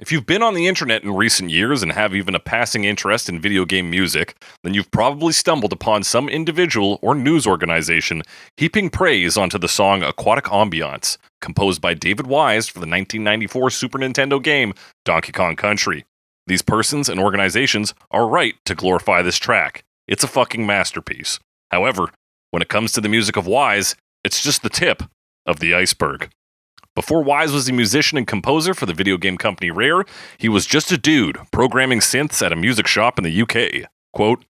If you've been on the internet in recent years and have even a passing interest in video game music, then you've probably stumbled upon some individual or news organization heaping praise onto the song Aquatic Ambiance, composed by David Wise for the 1994 Super Nintendo game Donkey Kong Country. These persons and organizations are right to glorify this track. It's a fucking masterpiece. However, when it comes to the music of Wise, it's just the tip of the iceberg. Before Wise was a musician and composer for the video game company Rare, he was just a dude programming synths at a music shop in the UK. Quote,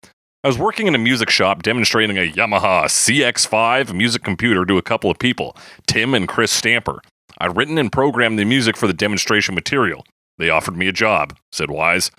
I was working in a music shop demonstrating a Yamaha CX5 music computer to a couple of people, Tim and Chris Stamper. I'd written and programmed the music for the demonstration material. They offered me a job, said Wise.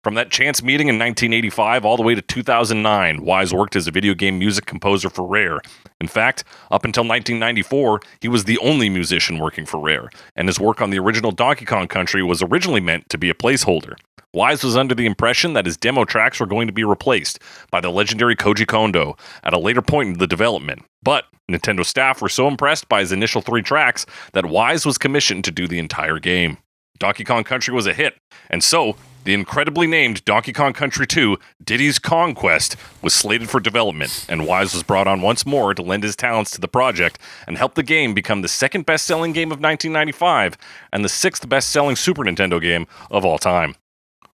From that chance meeting in 1985 all the way to 2009, Wise worked as a video game music composer for Rare. In fact, up until 1994, he was the only musician working for Rare, and his work on the original Donkey Kong Country was originally meant to be a placeholder. Wise was under the impression that his demo tracks were going to be replaced by the legendary Koji Kondo at a later point in the development. But Nintendo staff were so impressed by his initial 3 tracks that Wise was commissioned to do the entire game. Donkey Kong Country was a hit, and so the incredibly named Donkey Kong Country 2, Diddy's Conquest, was slated for development, and Wise was brought on once more to lend his talents to the project and help the game become the second best-selling game of 1995 and the 6th best-selling Super Nintendo game of all time.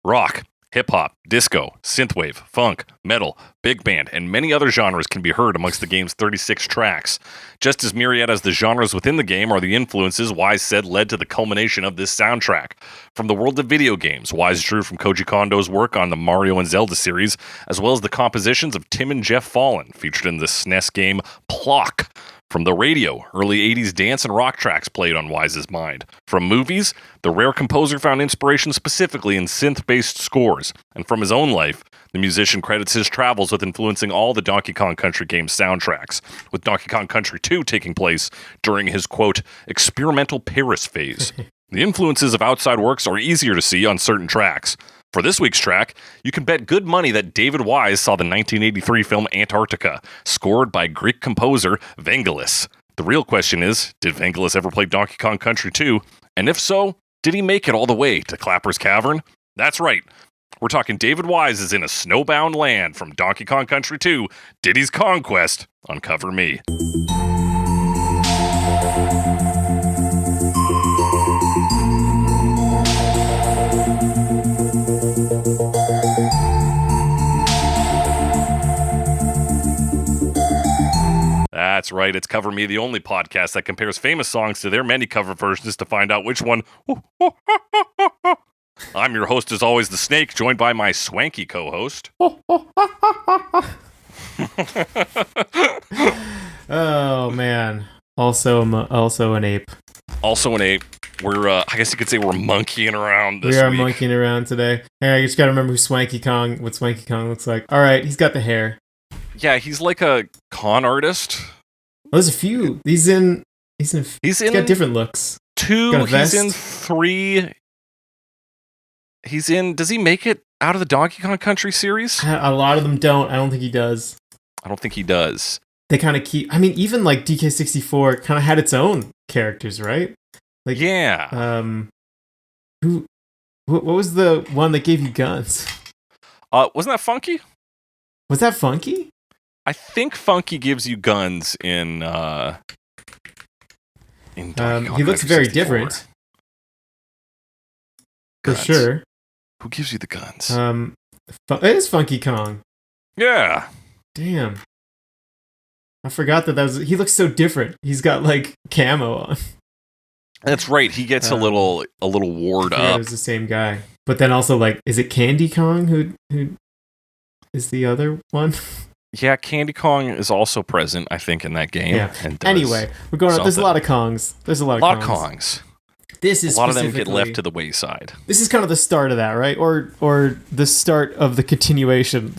Rock, hip-hop, disco, synthwave, funk, metal, big band, and many other genres can be heard amongst the game's 36 tracks. Just as myriad as the genres within the game are the influences Wise said led to the culmination of this soundtrack. From the world of video games, Wise drew from Koji Kondo's work on the Mario and Zelda series, as well as the compositions of Tim and Jeff Fallen, featured in the SNES game Plock. From the radio, early 80s dance and rock tracks played on Wise's mind. From movies, the Rare composer found inspiration specifically in synth-based scores. And from his own life, the musician credits his travels with influencing all the Donkey Kong Country game soundtracks, with Donkey Kong Country 2 taking place during his, quote, experimental Paris phase. The influences of outside works are easier to see on certain tracks. For this week's track, you can bet good money that David Wise saw the 1983 film Antarctica, scored by Greek composer Vangelis. The real question is, did Vangelis ever play Donkey Kong Country 2? And if so, did he make it all the way to Clapper's Cavern? That's right. We're talking David Wise is in a snowbound land from Donkey Kong Country 2, Diddy's Conquest, on Cover Me. That's right, it's Cover Me, the only podcast that compares famous songs to their many cover versions to find out which one. I'm your host, as always, The Snake, joined by my swanky co-host. Oh, man. Also an ape. Also an ape. We're, I guess you could say we're monkeying around this week. We are monkeying around today. Hey, I just gotta remember what Swanky Kong looks like. Alright, he's got the hair. Yeah, he's like a con artist. Oh, there's a few. He's got different looks. 2, he's in 3. Does he make it out of the Donkey Kong Country series? A lot of them don't. I don't think he does. I don't think he does. They kind of keep, I mean, even like DK64 kind of had its own characters, right? Like, yeah. What was the one that gave you guns? Wasn't that Funky? Was that Funky? I think Funky gives you guns in Donkey Kong he looks very different. For sure. Who gives you the guns? It is Funky Kong. Yeah. Damn. I forgot that was. He looks so different. He's got like camo on. That's right. He gets a little ward up. It was the same guy. But then also, like, is it Candy Kong who is the other one? Yeah, Candy Kong is also present, I think, in that game. Yeah. Anyway, we're going. There's a lot of Kongs. There's a lot of Kongs. This is a lot of them get left to the wayside. This is kind of the start of that, right? Or the start of the continuation.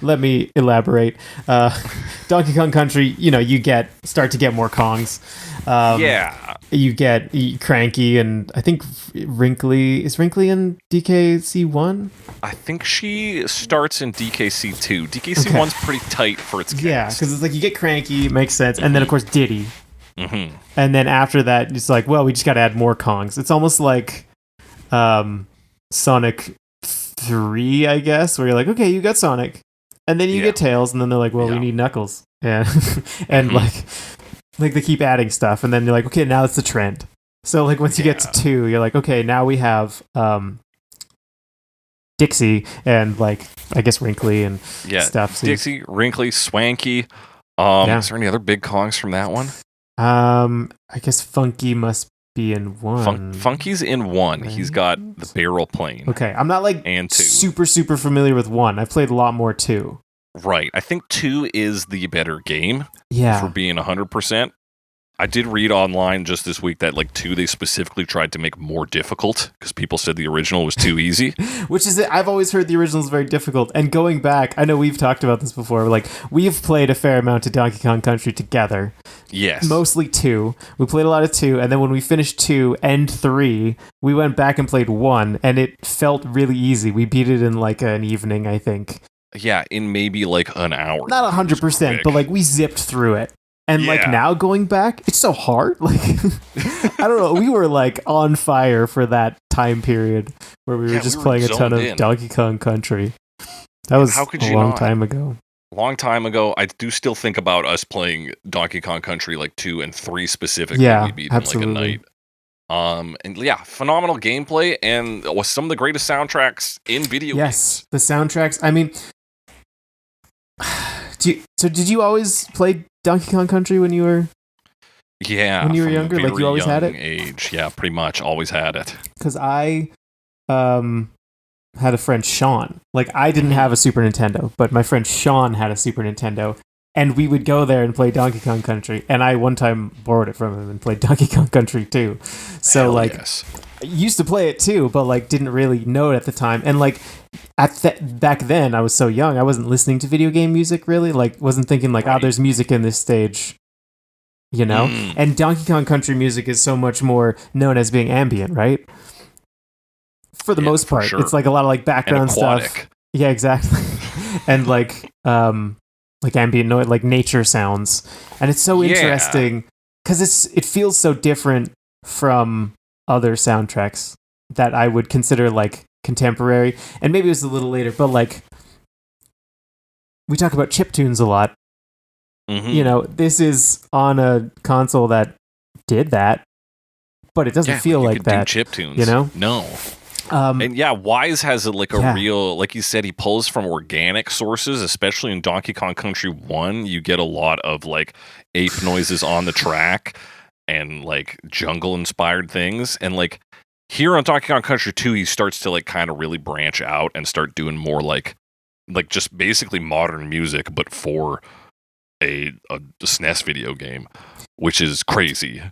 Let me elaborate. Donkey Kong Country, you start to get more Kongs. Yeah. You get Cranky, and I think Wrinkly. Is Wrinkly in DKC1? I think she starts in DKC2. DKC1's pretty tight for its cast. Yeah, because it's like you get Cranky, makes sense, and then of course Diddy. Mm-hmm. And then after that, it's like, well, we just got to add more Kongs. It's almost like Sonic 3, I guess, where you're like, okay, you got Sonic, and then you get Tails, and then they're like, well, we need Knuckles, and and like they keep adding stuff, and then you're like, okay, now it's the trend. So like once you get to 2, you're like, okay, now we have Dixie and like I guess Wrinkly and stuff. So Dixie, Wrinkly, Swanky. Is there any other big Kongs from that one? I guess Funky must be in 1. Funky's in 1. Right. He's got the barrel plane. Okay, I'm not like and 2. super familiar with 1. I've played a lot more 2. Right. I think 2 is the better game. Yeah. For being 100%. I did read online just this week that like 2 they specifically tried to make more difficult because people said the original was too easy. Which is it. I've always heard the original is very difficult. And going back, I know we've talked about this before. Like we've played a fair amount of Donkey Kong Country together. Yes. Mostly 2. We played a lot of 2, and then when we finished 2 and 3, we went back and played 1, and it felt really easy. We beat it in like an evening, I think. Yeah, in maybe like an hour. Not 100%, but like we zipped through it. And like now going back, it's so hard. Like I don't know, we were like on fire for that time period where we were just playing a ton of Donkey Kong Country. That was a long time ago. Long time ago. I do still think about us playing Donkey Kong Country like 2 and 3 specifically. We beat in like a night. And phenomenal gameplay and was some of the greatest soundtracks in video games. Yes, the soundtracks. I mean, did you always play Donkey Kong Country when you were when you were younger? Like you always had it? Age. Yeah, pretty much always had it. Because I had a friend, Sean. Like I didn't have a Super Nintendo, but my friend Sean had a Super Nintendo, and we would go there and play Donkey Kong Country. And I one time borrowed it from him and played Donkey Kong Country too. So I used to play it too, but like didn't really know it at the time. And like back then, I was so young, I wasn't listening to video game music really. Like wasn't thinking like, there's music in this stage, you know. And Donkey Kong Country music is so much more known as being ambient, right? For the most part, it's like a lot of like background stuff. Yeah, exactly. And like ambient noise, like nature sounds, and it's so interesting because it feels so different from other soundtracks that I would consider like contemporary, and maybe it was a little later, but like we talk about chiptunes a lot. You know, this is on a console that did that, but it doesn't feel like that. Chiptunes, you know? No. And Wise has a real, like you said, he pulls from organic sources, especially in Donkey Kong Country 1. You get a lot of like ape noises on the track and like jungle inspired things. And like here on Donkey Kong Country 2, he starts to like kind of really branch out and start doing more like just basically modern music, but for a SNES video game, which is crazy.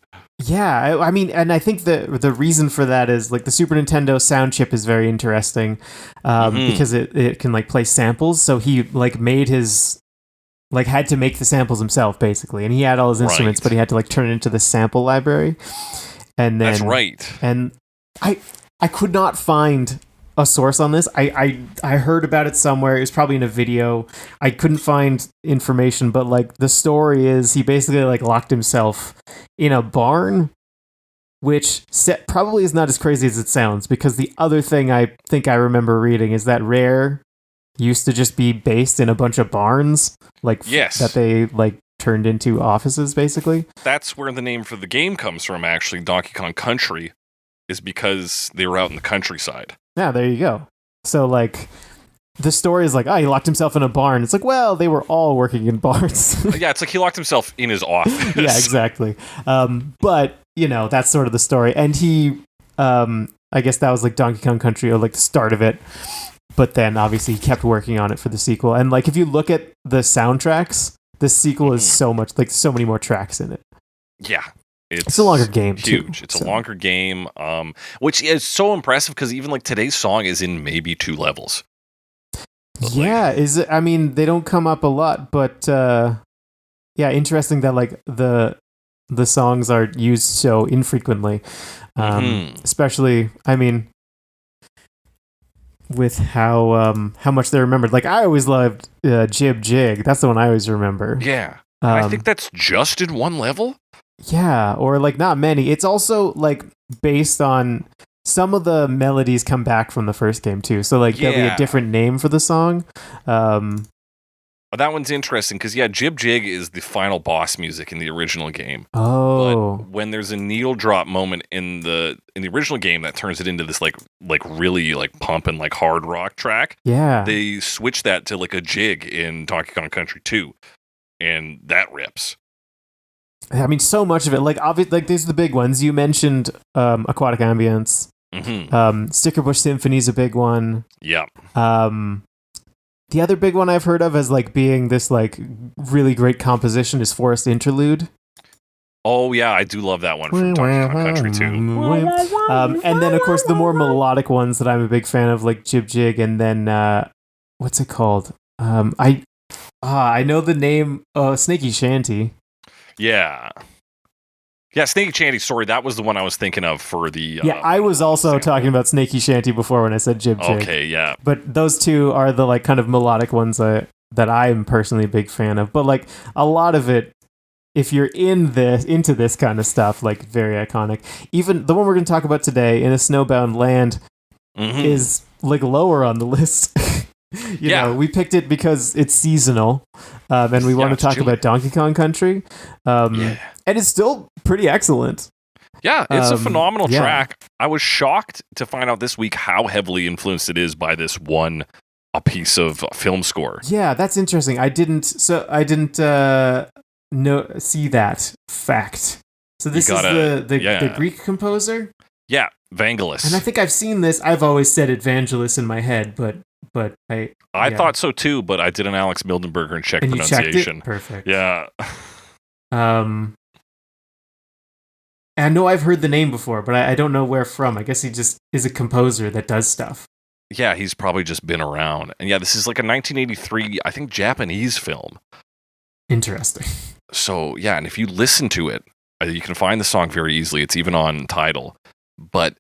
Yeah, I mean, and I think the reason for that is like the Super Nintendo sound chip is very interesting because it can like play samples. So he like made his had to make the samples himself basically, and he had all his instruments, but he had to like turn it into the sample library. And then that's right. And I could not find a source on this. I heard about it somewhere. It was probably in a video. I couldn't find information, but like the story is he basically like locked himself in a barn, which probably is not as crazy as it sounds, because the other thing I think I remember reading is that Rare used to just be based in a bunch of barns, that they like turned into offices basically. That's where the name for the game comes from, actually. Donkey Kong Country is because they were out in the countryside. Yeah, there you go. So, like, the story is like, he locked himself in a barn. It's like, well, they were all working in barns. Yeah, it's like he locked himself in his office. Yeah, exactly. But, you know, that's sort of the story. And he, I guess that was like Donkey Kong Country, or like the start of it. But then, obviously, he kept working on it for the sequel. And, like, if you look at the soundtracks, the sequel is so much, like, so many more tracks in it. Yeah. It's a longer game, huge. It's a longer game, which is so impressive because even like today's song is in maybe 2 levels. Yeah, is it? I mean, they don't come up a lot, but yeah, interesting that like the songs are used so infrequently, especially. I mean, with how much they're remembered. Like I always loved Jib Jig. That's the one I always remember. Yeah, I think that's just in 1 level. Yeah, or like not many. It's also like based on some of the melodies come back from the first game too. So like there'll be a different name for the song. That one's interesting because Jib Jig is the final boss music in the original game. Oh, but when there's a needle drop moment in the original game that turns it into this like really like pumping like hard rock track, they switch that to like a jig in Donkey Kong Country 2, and that rips. I mean, so much of it, like obviously, like these are the big ones you mentioned. Aquatic Ambience, Sticker Bush Symphony is a big one. Yeah. The other big one I've heard of as like being this like really great composition is Forest Interlude. Oh yeah, I do love that one from Donkey Kong Country 2. And then of course the more melodic ones that I'm a big fan of, like Jib Jig, and then what's it called? I know the name, Snaky Shanty. Yeah. Yeah, Snaky Shanty, sorry, that was the one I was thinking of for the... I was also talking about Snaky Shanty before when I said Jib Jig. Okay, yeah. But those two are the like kind of melodic ones that I'm personally a big fan of. But like a lot of it, if you're into this kind of stuff, like very iconic. Even the one we're going to talk about today, In a Snowbound Land, is like lower on the list. You know, we picked it because it's seasonal, and we want to talk about Donkey Kong Country. And it's still pretty excellent. Yeah, it's a phenomenal track. I was shocked to find out this week how heavily influenced it is by this one piece of film score. Yeah, that's interesting. I didn't see that fact. So this is the Greek composer? Yeah, Vangelis. And I think I've seen this. I've always said Evangelis in my head, but I thought so too, but I did an Alex Mildenberger and checked pronunciation. Perfect. Yeah. I know I've heard the name before, but I don't know where from. I guess he just is a composer that does stuff. Yeah, he's probably just been around. And this is like a 1983, I think, Japanese film. Interesting. So, and if you listen to it, you can find the song very easily. It's even on Tidal. But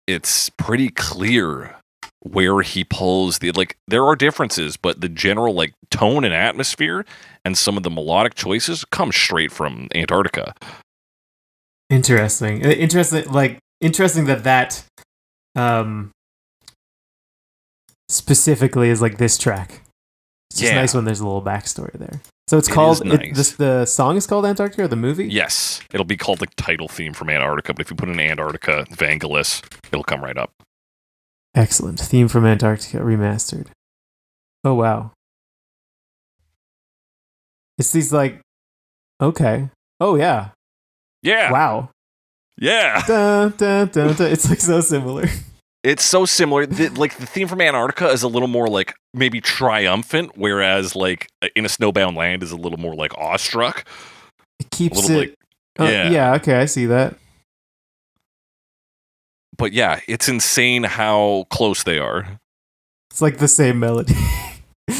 it's pretty clear where he pulls there are differences, but the general like tone and atmosphere and some of the melodic choices come straight from Antarctica. Interesting that specifically is like this track. It's just nice when there's a little backstory there. So it's called the song is called Antarctica, or the movie? Yes, it'll be called the title theme from Antarctica. But if you put in Antarctica Vangelis, it'll come right up. Excellent theme from Antarctica remastered. Oh wow, it's these like okay. Oh yeah. Yeah. Wow. Yeah. Dun, dun, dun, dun. It's like so similar. It's so similar. The theme from Antarctica is a little more like maybe triumphant, whereas like In a Snowbound Land is a little more like awestruck. It keeps it. Yeah. Okay, I see that. But it's insane how close they are. It's like the same melody.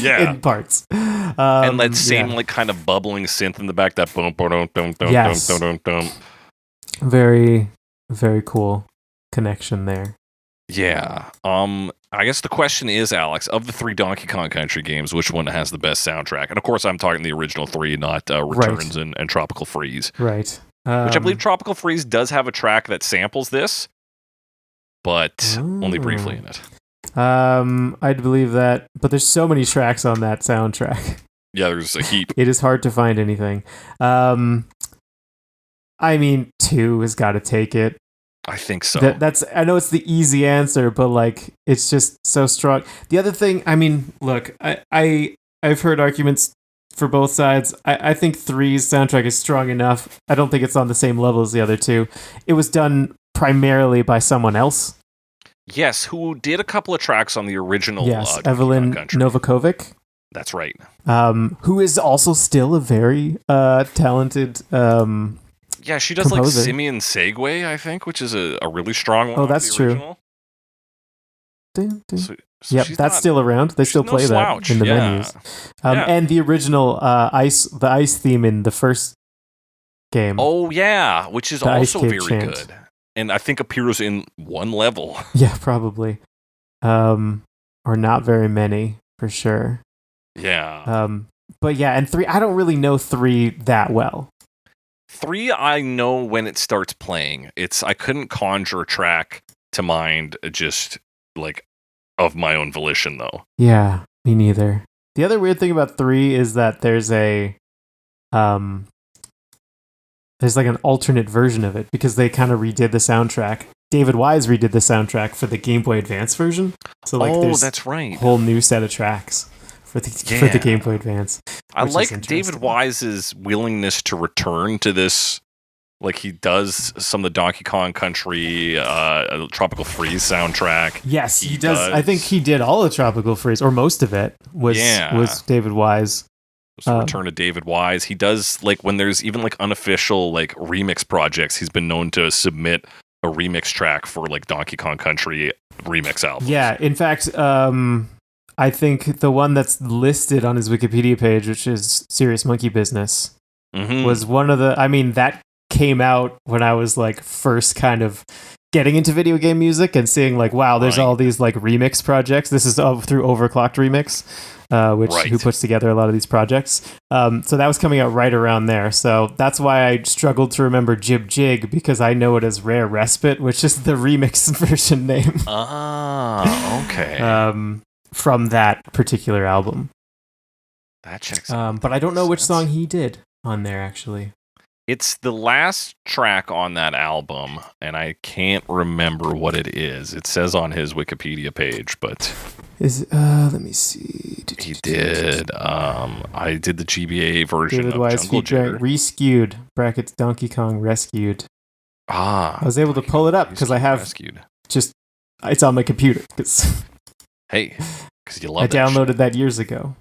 Yeah. In parts. And that same like kind of bubbling synth in the back, that boom, boom, boom, boom, boom, boom, boom. Very, very cool connection there. Yeah. I guess the question is, Alex, of the 3 Donkey Kong Country games, which one has the best soundtrack? And of course, I'm talking the original 3, not Returns and Tropical Freeze. Right. Which I believe Tropical Freeze does have a track that samples this, but only briefly in it. I'd believe that, but there's so many tracks on that soundtrack. Yeah, there's a heap. It is hard to find anything. I mean, 2 has got to take it. I think so. I know it's the easy answer, but like it's just so strong. The other thing, I mean, look, I've heard arguments for both sides. I think 3's soundtrack is strong enough. I don't think it's on the same level as the other 2. It was done primarily by someone else. Yes, who did a couple of tracks on the original. Yes, Evelyn Novakovic. That's right. Who is also still a very talented. Yeah, she does composer. Like Simeon Segway, I think, which is a really strong one. Oh, that's true. Yep, that's still around. They still play that in the menus. And the original the ice theme in the first game. Oh yeah, which is also very good, and I think appears in one level. Yeah, probably, or not very many for sure. Yeah. But yeah, and 3, I don't really know 3 that well. 3, I know when it starts playing. I couldn't conjure a track to mind just like of my own volition, though. Yeah, me neither. The other weird thing about 3 is that there's like an alternate version of it because they kind of redid the soundtrack. David Wise redid the soundtrack for the Game Boy Advance version. So like, there's that's right. a whole new set of tracks for the Game Boy Advance. I like David Wise's willingness to return to this. Like, he does some of the Donkey Kong Country, Tropical Freeze soundtrack. Yes, he does. I think he did all the Tropical Freeze, or most of it was David Wise. Return to David Wise. He does, like, when there's even like unofficial like remix projects, he's been known to submit a remix track for like Donkey Kong Country remix albums. Yeah, in fact, I think the one that's listed on his Wikipedia page, which is Serious Monkey Business, was one of the. I mean, that came out when I was like first kind of getting into video game music and seeing like, wow, there's all these like remix projects. This is all through Overclocked Remix. Who puts together a lot of these projects. So that was coming out right around there. So that's why I struggled to remember Jib Jig, because I know it as Rare Respite, which is the remix version name. Okay. From that particular album. That checks out. But I don't know which song he did on there, actually. It's the last track on that album, and I can't remember what it is. It says on his Wikipedia page, but let me see. He did. I did the GBA version David of Wise Jungle Jigger. Reskewed brackets Donkey Kong Rescued. I was able to pull it up because I have Rescued. It's on my computer. Hey, because you love. I downloaded that years ago.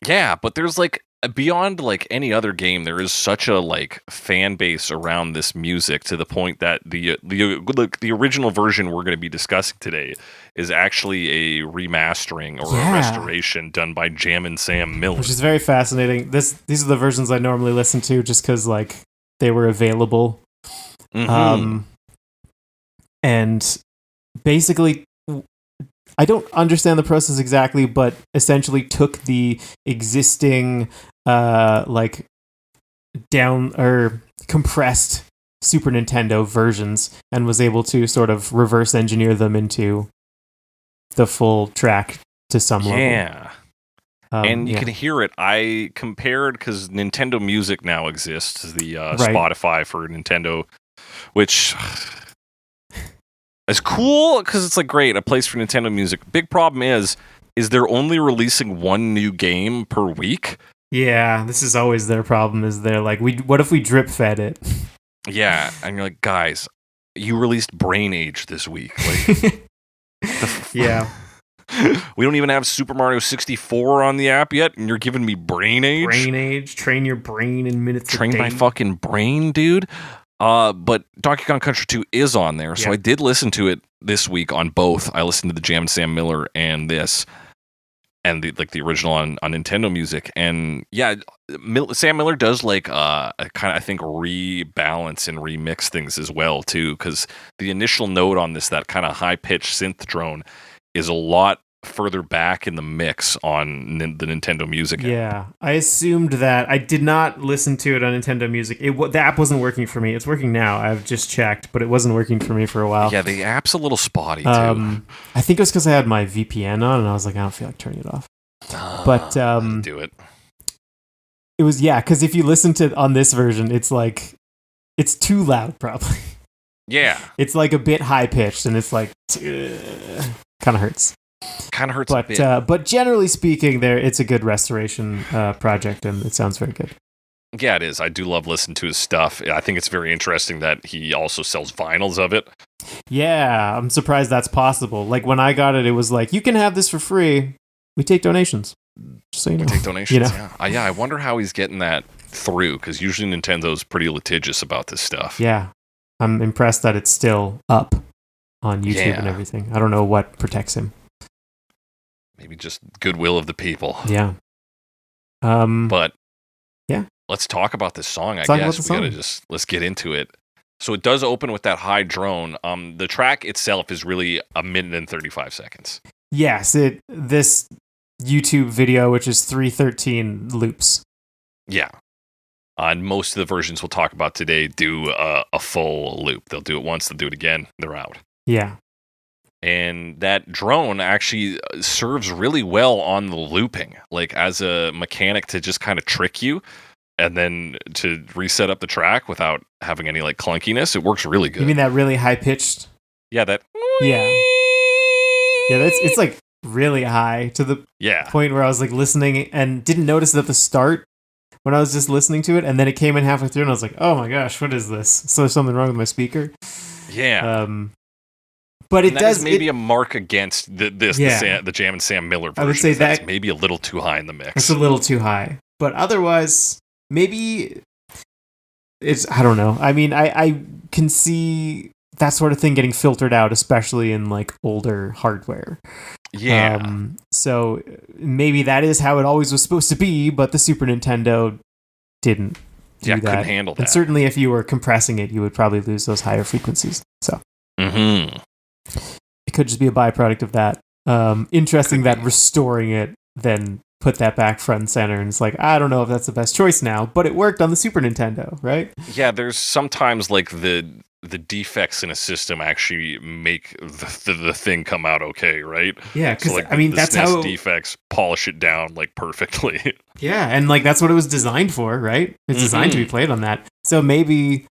Yeah, but there's like, beyond like any other game, there is such a like fan base around this music, to the point that the original version we're going to be discussing today is actually a remastering or a restoration done by Jammin Sam Miller, which is very fascinating. These are the versions I normally listen to just because like they were available, and basically, I don't understand the process exactly, but essentially took the existing like down or compressed Super Nintendo versions and was able to sort of reverse engineer them into the full track to some level. Yeah. And you can hear it. I compared, because Nintendo Music now exists, the Spotify for Nintendo, which is cool because it's like great, a place for Nintendo Music. Big problem is they're only releasing one new game per week. Yeah, this is always their problem. Is they're like, what if we drip fed it? Yeah, and you're like, guys, you released Brain Age this week. Like, yeah. We don't even have Super Mario 64 on the app yet, and you're giving me Brain Age? Brain Age? Train your brain in minutes a day. Train my fucking brain, dude. But Donkey Kong Country 2 is on there, so I did listen to it this week on both. I listened to the Jam and Sam Miller and this, and the original on Nintendo Music. And yeah, Sam Miller does like kind of, I think, rebalance and remix things as well too, because the initial note on this, that kind of high pitched synth drone, is a lot further back in the mix on the Nintendo Music app. Yeah, I assumed that. I did not listen to it on Nintendo Music. The app wasn't working for me. It's working now. I've just checked, but it wasn't working for me for a while. Yeah, the app's a little spotty too. I think it was because I had my VPN on, and I was like, I don't feel like turning it off. But do it. It was, because if you listen to on this version, it's like, it's too loud probably. Yeah, it's like a bit high pitched, and it's like kind of hurts. A bit. But generally speaking, it's a good restoration project, and it sounds very good. Yeah, it is. I do love listening to his stuff. I think it's very interesting that he also sells vinyls of it. Yeah, I'm surprised that's possible. Like, when I got it, it was like, you can have this for free. We take donations. Just so you know. We take donations, yeah. I wonder how he's getting that through, because usually Nintendo's pretty litigious about this stuff. Yeah. I'm impressed that it's still up on YouTube and everything. I don't know what protects him. Maybe just goodwill of the people. Yeah. But yeah, let's talk about this song. I guess we gotta let's get into it. So it does open with that high drone. The track itself is really 1 minute and 35 seconds. Yes, this YouTube video, which is 313 loops. Yeah. And most of the versions we'll talk about today do a full loop. They'll do it once, they'll do it again, they're out. Yeah. And that drone actually serves really well on the looping, like as a mechanic to just kind of trick you and then to reset up the track without having any like clunkiness. It works really good. You mean that really high pitched? Yeah, that. Yeah. Yeah, it's like really high to the point where I was like listening and didn't notice it at the start when I was just listening to it, and then it came in halfway through and I was like, oh my gosh, what is this? So there's something wrong with my speaker. Yeah. But it does maybe a mark against the Jammin Sam Miller version. I would say that's maybe a little too high in the mix. It's a little too high. But otherwise, maybe it's, I don't know. I mean, I can see that sort of thing getting filtered out, especially in like older hardware. Yeah. So maybe that is how it always was supposed to be, but the Super Nintendo didn't do that. Couldn't handle that. And certainly if you were compressing it, you would probably lose those higher frequencies. So it could just be a byproduct of that. Interesting that restoring it then put that back front and center, and it's like, I don't know if that's the best choice now, but it worked on the Super Nintendo, right? Yeah, there's sometimes like the defects in a system actually make the thing come out okay, right? Yeah, because so, like, I mean, the that's SNES how defects polish it down like perfectly. Yeah, and like that's what it was designed for, right? It's designed to be played on that. So maybe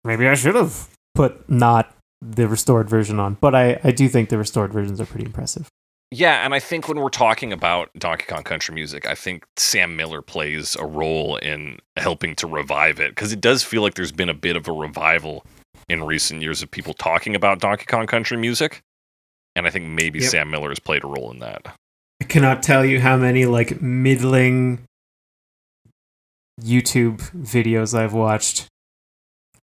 I should have put not the restored version on, but I do think the restored versions are pretty impressive. Yeah, and I think when we're talking about Donkey Kong Country music, I think Sam Miller plays a role in helping to revive it, because it does feel like there's been a bit of a revival in recent years of people talking about Donkey Kong Country music, and I think maybe Sam Miller has played a role in that. I cannot tell you how many like middling YouTube videos I've watched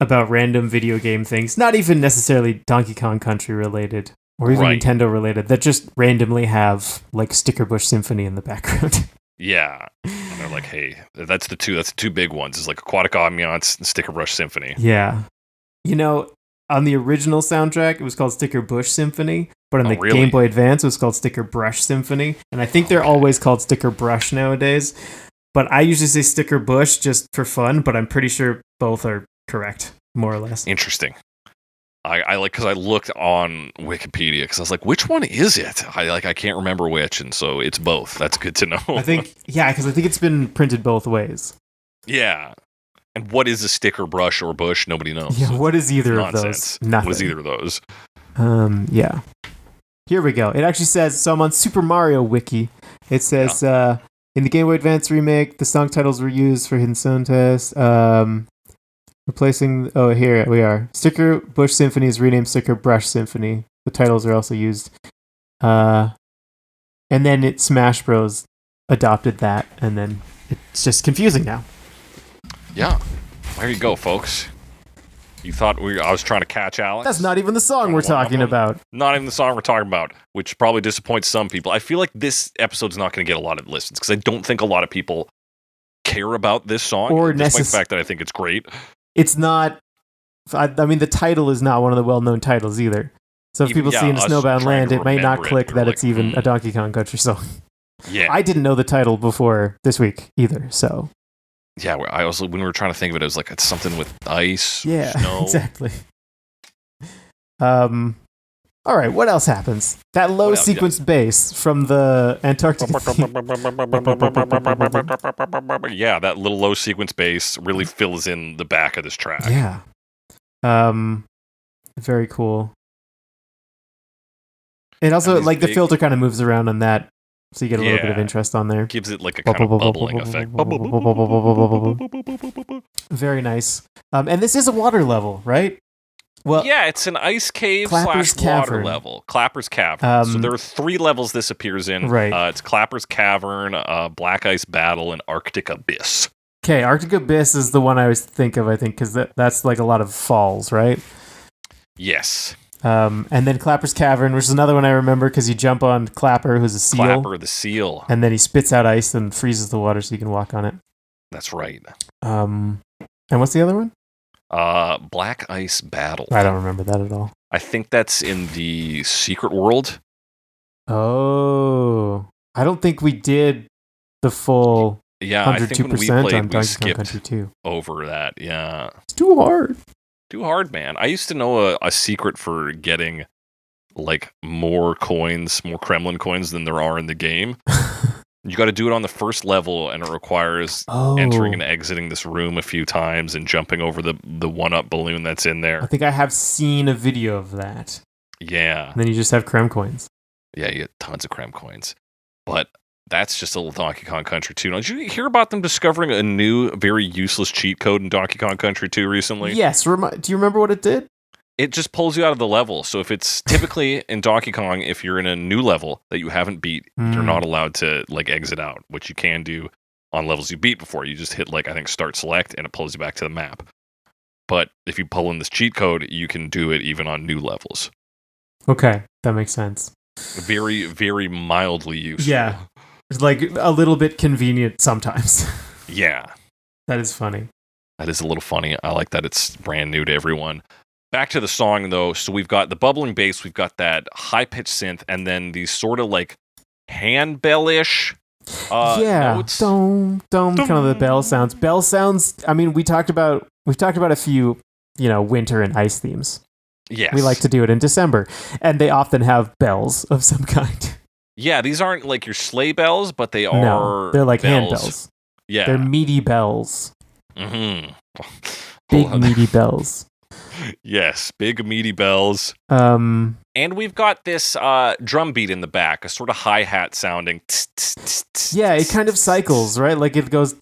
about random video game things, not even necessarily Donkey Kong Country related or even Nintendo related, that just randomly have like Sticker Bush Symphony in the background. Yeah. And they're like, hey, that's the two big ones. It's like Aquatic Ambiance and Sticker Bush Symphony. Yeah. You know, on the original soundtrack, it was called Sticker Bush Symphony, but on the Game Boy Advance, it was called Sticker Brush Symphony. And I think they're always called Sticker Brush nowadays. But I usually say Sticker Bush just for fun, but I'm pretty sure both are correct, more or less. Interesting. I like, because I looked on Wikipedia because I was like, which one is it? I can't remember which, and so it's both. That's good to know. I think it's been printed both ways. Yeah. And what is a sticker brush or bush? Nobody knows. Yeah, what is either of those? Nothing. What is either of those? Yeah. Here we go. It actually says, so I'm on Super Mario Wiki. It says, in the Game Boy Advance remake, the song titles were used for Hidden Zone Test. Replacing, here we are. Sticker Bush Symphony is renamed Sticker Brush Symphony. The titles are also used. And then Smash Bros. Adopted that, and then it's just confusing now. Yeah. There you go, folks. You thought I was trying to catch Alex? That's not even the song we're talking about. Not even the song we're talking about, which probably disappoints some people. I feel like this episode's not going to get a lot of listens, because I don't think a lot of people care about this song, despite the fact that I think it's great. It's not... I mean, the title is not one of the well-known titles either. So if people see in a Snowbound Land, it might not click that it's even a Donkey Kong Country song. Yeah. I didn't know the title before this week either, so... Yeah, I also, when we were trying to think of it, it was like, it's something with ice, snow. Exactly. All right, what else happens? That low sequenced bass from the Antarctic. Yeah, that little low sequence bass really fills in the back of this track. Yeah. Very cool. It also, like, the filter kind of moves around on that, so you get a little bit of interest on there. Gives it like a kind of bubbling effect. Very nice. And this is a water level, right? Well, yeah, it's an ice cave / water level. Clapper's Cavern. So there are 3 levels this appears in. Right. It's Clapper's Cavern, Black Ice Battle, and Arctic Abyss. Okay, Arctic Abyss is the one I always think of, because that's like a lot of falls, right? Yes. And then Clapper's Cavern, which is another one I remember because you jump on Clapper, who's a seal. Clapper the seal. And then he spits out ice and freezes the water so you can walk on it. That's right. And what's the other one? Black Ice Battle. I don't remember that at all. I think that's in the Secret World. Oh. I don't think we did the full 102% I think when we played, on we Donkey skipped Kong Country 2. over that, yeah. It's too hard. Too hard, man. I used to know a secret for getting like more Kremlin coins than there are in the game. You got to do it on the first level, and it requires entering and exiting this room a few times and jumping over the 1-up balloon that's in there. I think I have seen a video of that. Yeah. And then you just have Krem coins. Yeah, you get tons of Krem coins. But that's just a little Donkey Kong Country 2. Now, did you hear about them discovering a new, very useless cheat code in Donkey Kong Country 2 recently? Yes. Do you remember what it did? It just pulls you out of the level. So if it's typically in Donkey Kong, if you're in a new level that you haven't beat, you're not allowed to like exit out, which you can do on levels you beat before. You just hit like, I think, start select, and it pulls you back to the map. But if you pull in this cheat code, you can do it even on new levels. Okay, that makes sense. Very, very mildly useful. Yeah. It's like a little bit convenient sometimes. Yeah. That is funny. That is a little funny. I like that it's brand new to everyone. Back to the song, though. So we've got the bubbling bass, we've got that high-pitched synth, and then these sort of like handbell-ish notes. Dome, kind of the bell sounds. Bell sounds, I mean, we've talked about a few, winter and ice themes. Yes. We like to do it in December, and they often have bells of some kind. Yeah, these aren't like your sleigh bells, but they are. No, they're like bells. handbells. Yeah. They're meaty bells. Mm-hmm. Big meaty bells. Yes, big meaty bells. And we've got this drum beat in the back, a sort of hi-hat sounding. Yeah, it kind of cycles, right? Like it goes.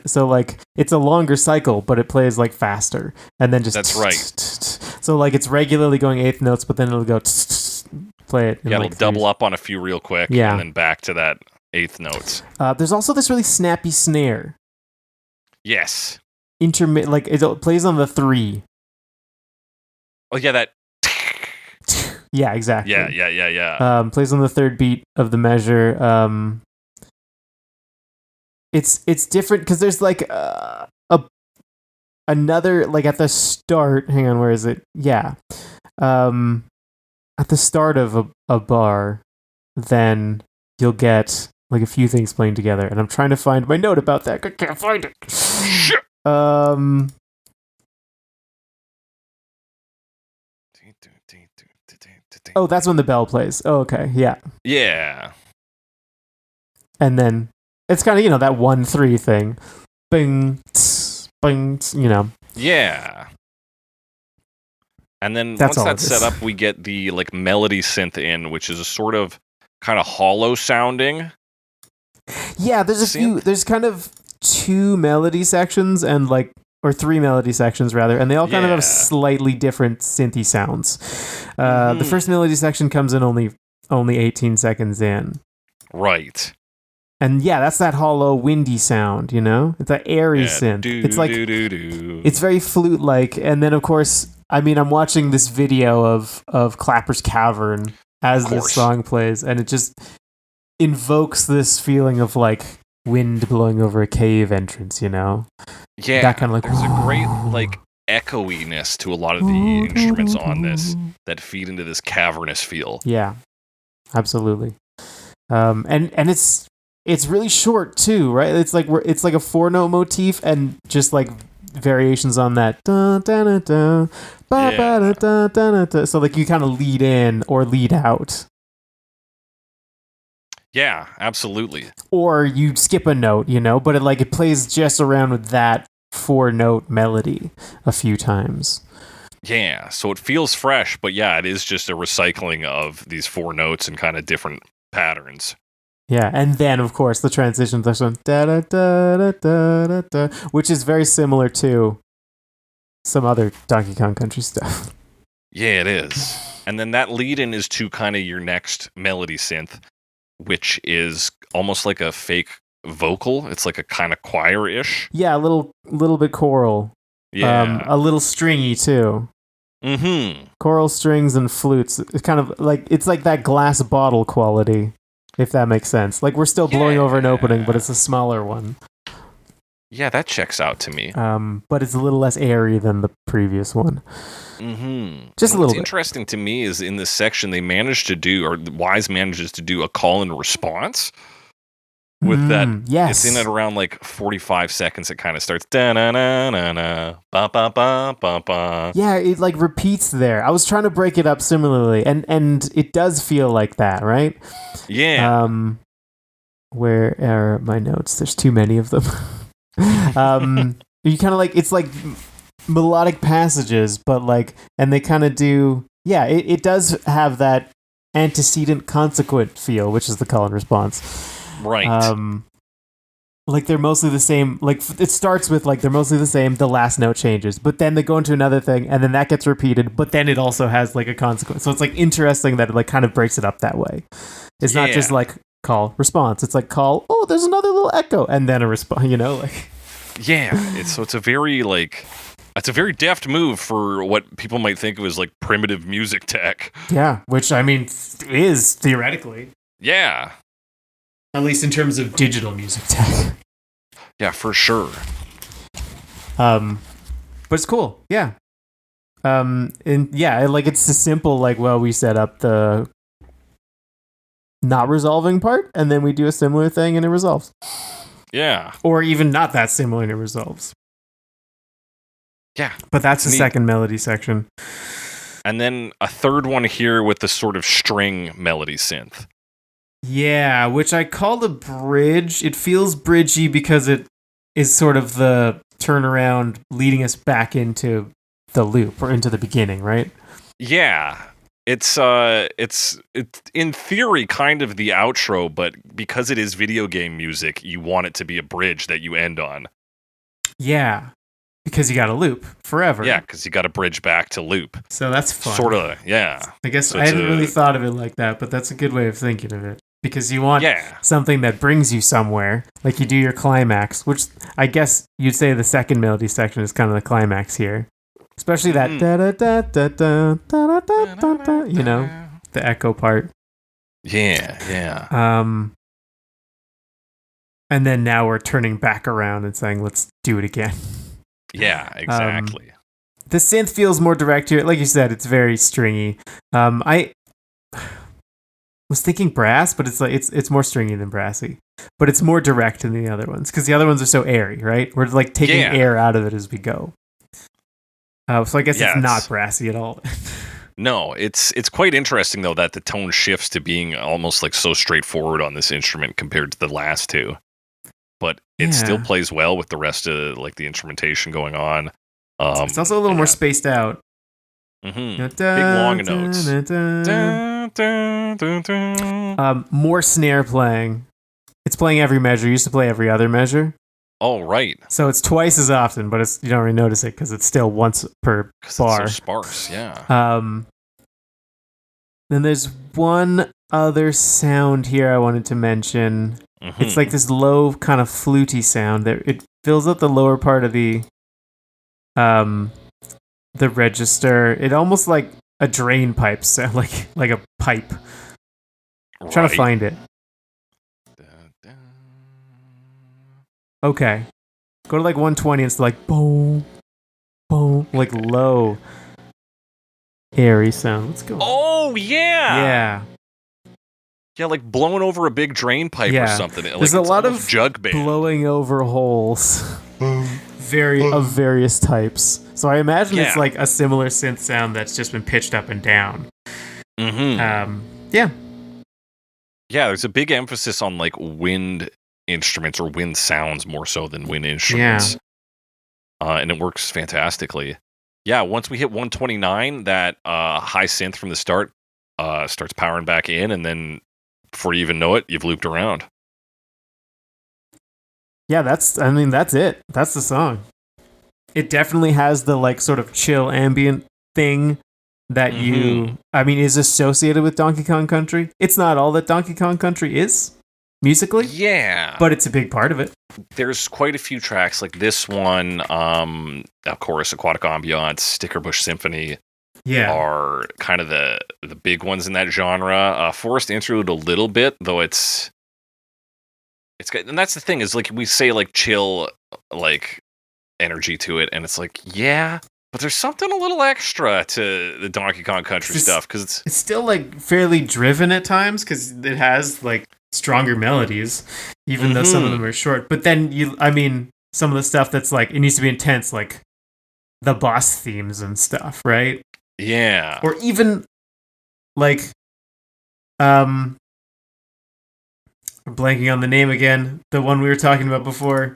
So like it's a longer cycle, but it plays like faster, and then just. That's right. So like it's regularly going eighth notes, but then it'll go. Play it. Yeah, it'll double up on a few real quick, and then back to that eighth notes. There's also this really snappy snare. Yes. Like it plays on the 3. Oh yeah, that. Yeah, exactly. Yeah. Plays on the 3rd beat of the measure. It's different because there's like another, like at the start. Hang on, where is it? Yeah. At the start of a bar, then you'll get like a few things playing together, and I'm trying to find my note about that. I can't find it. Oh, that's when the bell plays. Oh, okay, yeah. Yeah. And then it's kind of, that 1-3 thing. Bing, tss, bing, tss, Yeah. And then once that's set up, we get the like melody synth in, which is a sort of kind of hollow sounding. Yeah, there's kind of 2 melody sections or 3 melody sections rather, and they all kind of have slightly different synthy sounds. The first melody section comes in only 18 seconds in. Right. And yeah, that's that hollow, windy sound, It's that airy synth. It's like it's very flute-like, and then of course, I mean, I'm watching this video of Clapper's Cavern as this song plays, and it just invokes this feeling of like wind blowing over a cave entrance, Yeah, that kind of like. There's a great like echoiness to a lot of the instruments on this that feed into this cavernous feel. Yeah, absolutely. And it's really short too, right? It's like a 4-note motif and just like variations on that. Dun, dun, dun, dun, ba, ba, da, dun, dun, dun. So like you kind of lead in or lead out. Yeah, absolutely. Or you skip a note, but it plays just around with that 4-note melody a few times. Yeah, so it feels fresh, but yeah, it is just a recycling of these 4 notes and kind of different patterns. Yeah, and then of course the transition to this one, da da da da da da da, which is very similar to some other Donkey Kong Country stuff. Yeah, it is. And then that lead-in is to kind of your next melody synth, which is almost like a fake vocal. It's like a kind of choir-ish. Yeah, a little bit choral. Yeah. A little stringy too. Mm-hmm. Choral strings and flutes. It's kind of like it's like that glass bottle quality, if that makes sense. Like we're still blowing over an opening, but it's a smaller one. Yeah, that checks out to me. But it's a little less airy than the previous one. Mm-hmm. Just a little bit. What's interesting to me is in this section they managed to do, or Wise manages to do, a call and response. with that. Yes. It's in at around like 45 seconds. It kind of starts da-na-na-na-na, ba-ba-ba-ba-ba. Yeah, it like repeats there. I was trying to break it up similarly, and it does feel like that, right? Yeah. Where are my notes? There's too many of them. You kind of like, it's like melodic passages, but like, and they kind of do, yeah, it does have that antecedent consequent feel, which is the call and response. Right. Like they're mostly the same. Like it starts with like they're mostly the same. The last note changes, but then they go into another thing, and then that gets repeated. But then it also has like a consequence. So it's like interesting that it like kind of breaks it up that way. It's not just like call response. It's like call. Oh, there's another little echo, and then a response. You know, like It's a very like. It's a very deft move for what people might think of as like primitive music tech. Yeah, which I mean is theoretically. Yeah. At least in terms of digital music tech. Yeah, for sure. But it's cool. Yeah. And yeah, like it's a simple like, well, we set up the not resolving part, and then we do a similar thing and it resolves. Yeah. Or even not that similar and it resolves. Yeah. But that's the second melody section. And then a third one here with the sort of string melody synth. Yeah, which I call the bridge. It feels bridgy because it is sort of the turnaround leading us back into the loop or into the beginning, right? Yeah. It's in theory kind of the outro, but because it is video game music, you want it to be a bridge that you end on. Yeah. Because you got to loop forever. Yeah, because you got to bridge back to loop. So that's fun. Sort of, yeah. I guess so I hadn't really thought of it like that, but that's a good way of thinking of it. Because you want something that brings you somewhere, like you do your climax, which I guess you'd say the second melody section is kind of the climax here. Especially that da-da-da-da-da-da-da-da-da, you know, the echo part. Yeah. And then now we're turning back around and saying, let's do it again. Yeah, exactly. The synth feels more direct here. Like you said, it's very stringy. I was thinking brass, but it's like it's more stringy than brassy. But it's more direct than the other ones because the other ones are so airy, right? We're like taking air out of it as we go. So I guess it's not brassy at all. No, it's quite interesting though that the tone shifts to being almost like so straightforward on this instrument compared to the last two. But it still plays well with the rest of like the instrumentation going on. It's also a little more spaced out. Mm-hmm. Big long notes. More snare playing. It's playing every measure. It used to play every other measure. Oh, right. So it's twice as often, but you don't really notice it because it's still once per bar. It's so sparse, yeah. Then there's one other sound here I wanted to mention. Mm-hmm. It's like this low kind of fluty sound that it fills up the lower part of the register. It almost like a drain pipe sound, like a pipe. I'm trying to find it. Okay. Go to like 120 and it's like boom, boom, like low, airy sound. Let's go. Oh, yeah. Yeah. Yeah, like blowing over a big drain pipe or something. There's like a lot of jug band. blowing over holes. Of various types. So I imagine it's like a similar synth sound that's just been pitched up and down. Mm-hmm. Yeah, there's a big emphasis on like wind instruments or wind sounds more so than wind instruments. And it works fantastically. Yeah, once we hit 129, that high synth from the start starts powering back in, and then before you even know it, you've looped around. Yeah, that's it. That's the song. It definitely has the like sort of chill ambient thing that is associated with Donkey Kong Country. It's not all that Donkey Kong Country is musically. Yeah. But it's a big part of it. There's quite a few tracks like this one, of course, Aquatic Ambiance, Stickerbush Symphony are kind of the big ones in that genre. Forest Interlude a little bit, though it's got, and that's the thing is like we say like chill like energy to it, and it's like but there's something a little extra to the Donkey Kong Country stuff because it's still like fairly driven at times because it has like stronger melodies, even though some of them are short. But then some of the stuff that's like, it needs to be intense, like the boss themes and stuff, right? Yeah. Or even like, I'm blanking on the name again. The one we were talking about before.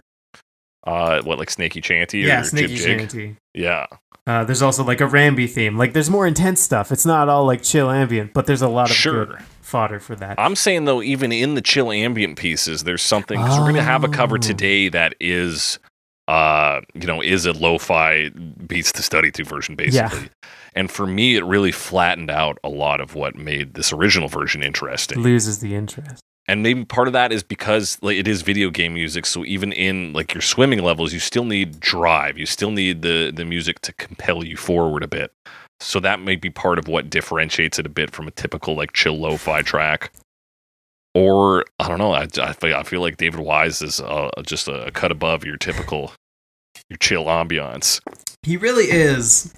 Like Snaky Chanty? Yeah, or Snaky Jig Jig? Chanty. Yeah. There's also like a Ramby theme. Like there's more intense stuff. It's not all like chill ambient, but there's a lot of good fodder for that. I'm saying though, even in the chill ambient pieces, there's something, because we're going to have a cover today that is, is a lo-fi beats to study to version, basically. Yeah. And for me, it really flattened out a lot of what made this original version interesting. Loses the interest. And maybe part of that is because it is video game music, so even in like your swimming levels, you still need drive. You still need the music to compel you forward a bit. So that may be part of what differentiates it a bit from a typical like chill lo-fi track. Or I don't know. I feel like David Wise is just a cut above your typical your chill ambiance. He really is.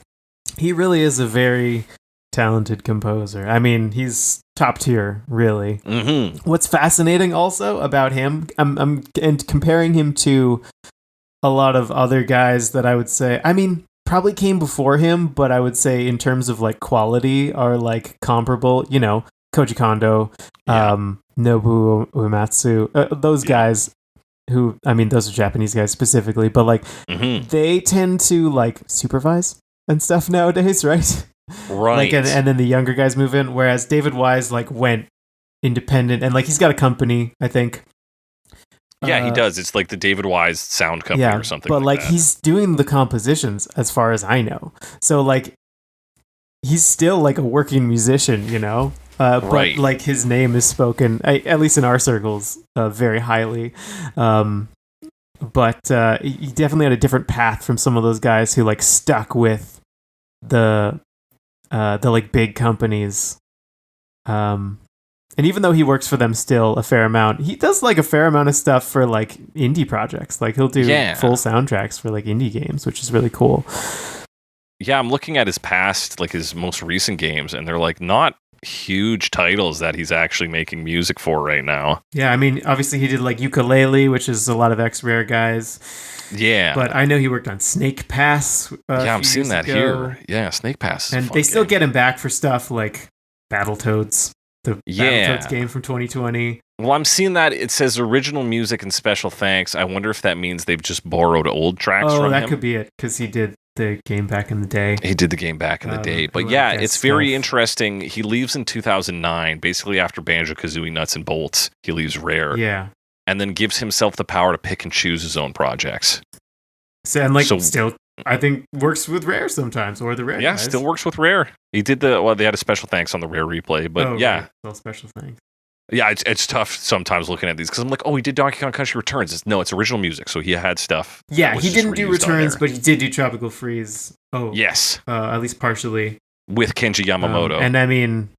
He really is a very talented composer. I mean, he's top tier, really. Mm-hmm. What's fascinating also about him, I'm comparing him to a lot of other guys that I would say, I mean, probably came before him, but I would say in terms of like quality are like comparable. You know, Koji Kondo, Nobuo Uematsu, those guys. Who, I mean, those are Japanese guys specifically, but like they tend to like supervise and stuff nowadays, right? Right. Like, and then the younger guys move in, whereas David Wise like went independent, and like he's got a company, I think. Yeah, he does. It's like the David Wise Sound Company or something. But like that. He's doing the compositions, as far as I know. So like he's still like a working musician, you know. But like his name is spoken, at least in our circles, very highly. But he definitely had a different path from some of those guys who like stuck with the like big companies. And even though he works for them still a fair amount, he does like a fair amount of stuff for like indie projects. Like he'll do full soundtracks for like indie games, which is really cool. Yeah, I'm looking at his past, like his most recent games, and they're like not huge titles that he's actually making music for right now. Yeah, I mean, obviously he did like Ukulele, which is a lot of X-Rare guys. Yeah. But I know he worked on Snake Pass. I'm seeing that here. Yeah, Snake Pass is and they still get him back for stuff like Battletoads, the Battletoads game from 2020. Well, I'm seeing that it says original music and special thanks. I wonder if that means they've just borrowed old tracks from him. Oh, that could be it, because he did the game back in the day. He did the game back in the day. But yeah, it's very interesting. He leaves in 2009, basically after Banjo-Kazooie Nuts and Bolts. He leaves Rare. Yeah. And then gives himself the power to pick and choose his own projects. So still, I think, works with Rare sometimes, or the Rare guys. Still works with Rare. He did they had a special thanks on the Rare replay, but Right. Well, special thanks. Yeah, it's tough sometimes looking at these, because I'm like, he did Donkey Kong Country Returns. It's original music, so he had stuff. Yeah, he didn't do Returns, but he did do Tropical Freeze. Oh, yes. At least partially. With Kenji Yamamoto. And I mean,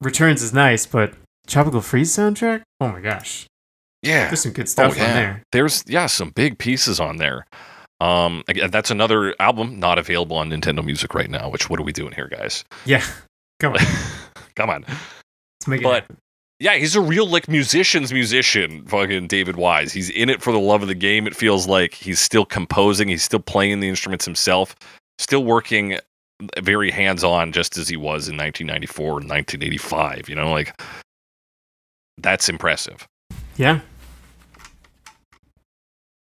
Returns is nice, but Tropical Freeze soundtrack? Oh my gosh. Yeah. There's some good stuff on there. There's, some big pieces on there. Again, that's another album not available on Nintendo Music right now, which, what are we doing here, guys? Yeah. Come on. Come on. Let's make it happen. Yeah, he's a real musician, fucking David Wise. He's in it for the love of the game. It feels like he's still composing, he's still playing the instruments himself, still working very hands-on, just as he was in 1994 and 1985, like, that's impressive. Yeah.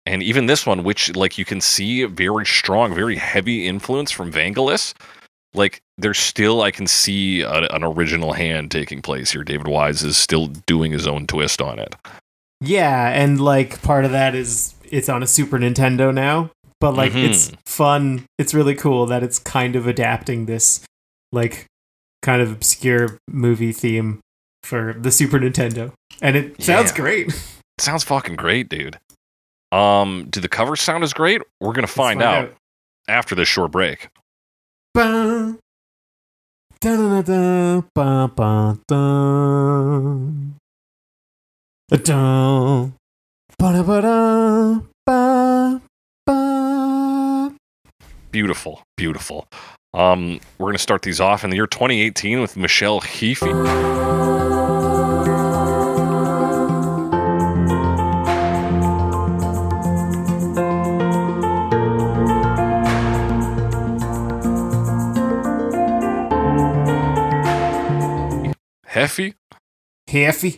And even this one, which, like, you can see a very strong, very heavy influence from Vangelis, like, there's still, I can see an original hand taking place here. David Wise is still doing his own twist on it. Yeah, and, like, part of that is it's on a Super Nintendo now, but, like, it's fun. It's really cool that it's kind of adapting this, like, kind of obscure movie theme for the Super Nintendo. And it sounds great. It sounds fucking great, dude. Do the covers sound as great? We're going to find out after this short break. Ba, da, da, da, ba, ba, da. Da, ba, da, ba, da, ba, ba. Beautiful, beautiful. We're going to start these off in the year 2018 with Michelle Heafy. Heafy? Heafy?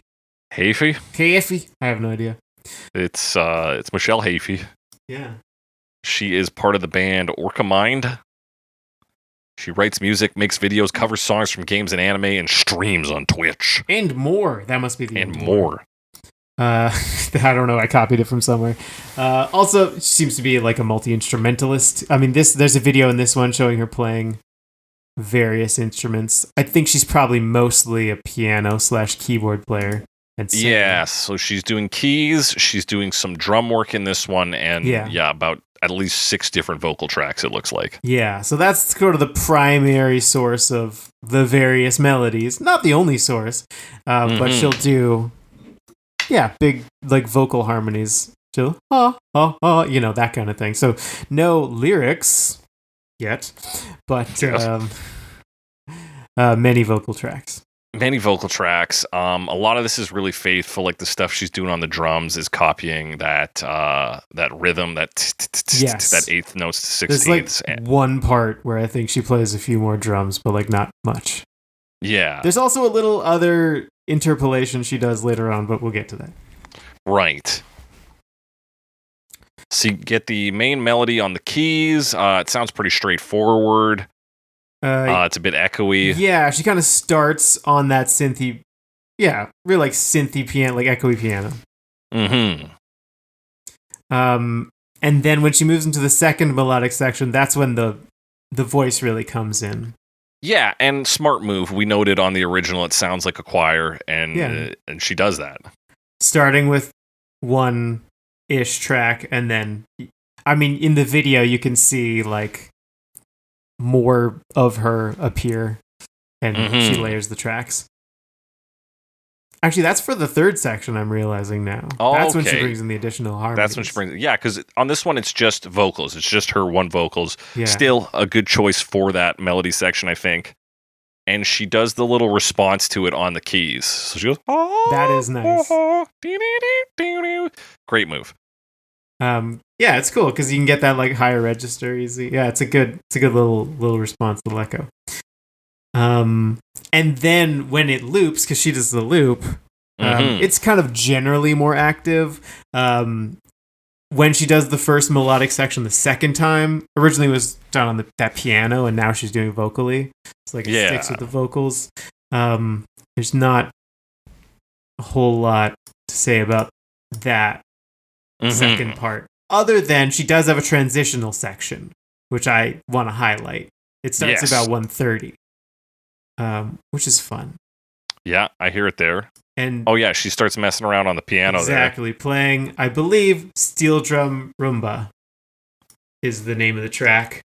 Heafy? Heafy? I have no idea. It's Michelle Heafy. Yeah. She is part of the band Orca Mind. She writes music, makes videos, covers songs from games and anime, and streams on Twitch. And more. That must be the and more. I don't know. I copied it from somewhere. Also, she seems to be like a multi-instrumentalist. I mean, there's a video in this one showing her playing various instruments. I think she's probably mostly a piano/keyboard player. And yeah, so she's doing keys, she's doing some drum work in this one, and about at least 6 different vocal tracks, it looks like. Yeah, so that's sort of the primary source of the various melodies. Not the only source, but she'll do, big, like, vocal harmonies. She'll, that kind of thing. So no lyrics yet, but many vocal tracks. Many vocal tracks. A lot of this is really faithful. Like the stuff she's doing on the drums is copying that rhythm, that eighth notes to 16ths. There's like one part where I think she plays a few more drums, but like not much. Yeah. There's also a little other interpolation she does later on, but we'll get to that. Right. So you get the main melody on the keys. It sounds pretty straightforward. It's a bit echoey. Yeah, she kind of starts on that synthy, real like synthy piano, like echoey piano. Mm-hmm. And then when she moves into the second melodic section, that's when the voice really comes in. Yeah, and smart move. We noted on the original, it sounds like a choir, and she does that. Starting with one-ish track, and then, I mean, in the video, you can see like more of her appear, and she layers the tracks. Actually, that's for the third section, I'm realizing now. Oh, that's when she brings in the additional harmonies. That's when she brings it. Yeah, because on this one, it's just vocals. It's just her one vocals. Yeah. Still a good choice for that melody section, I think. And she does the little response to it on the keys. So she goes, that is nice. Great move. Yeah, it's cool because you can get that like higher register easy. Yeah, it's a good little response, little echo. And then when it loops, because she does the loop, it's kind of generally more active. When she does the first melodic section the second time, originally it was done on that piano, and now she's doing vocally. It's like it sticks with the vocals. There's not a whole lot to say about that second part, other than she does have a transitional section, which I want to highlight. It starts about 1:30, which is fun. Yeah, I hear it there. And she starts messing around on the piano exactly, playing, I believe, Steel Drum Rumba is the name of the track,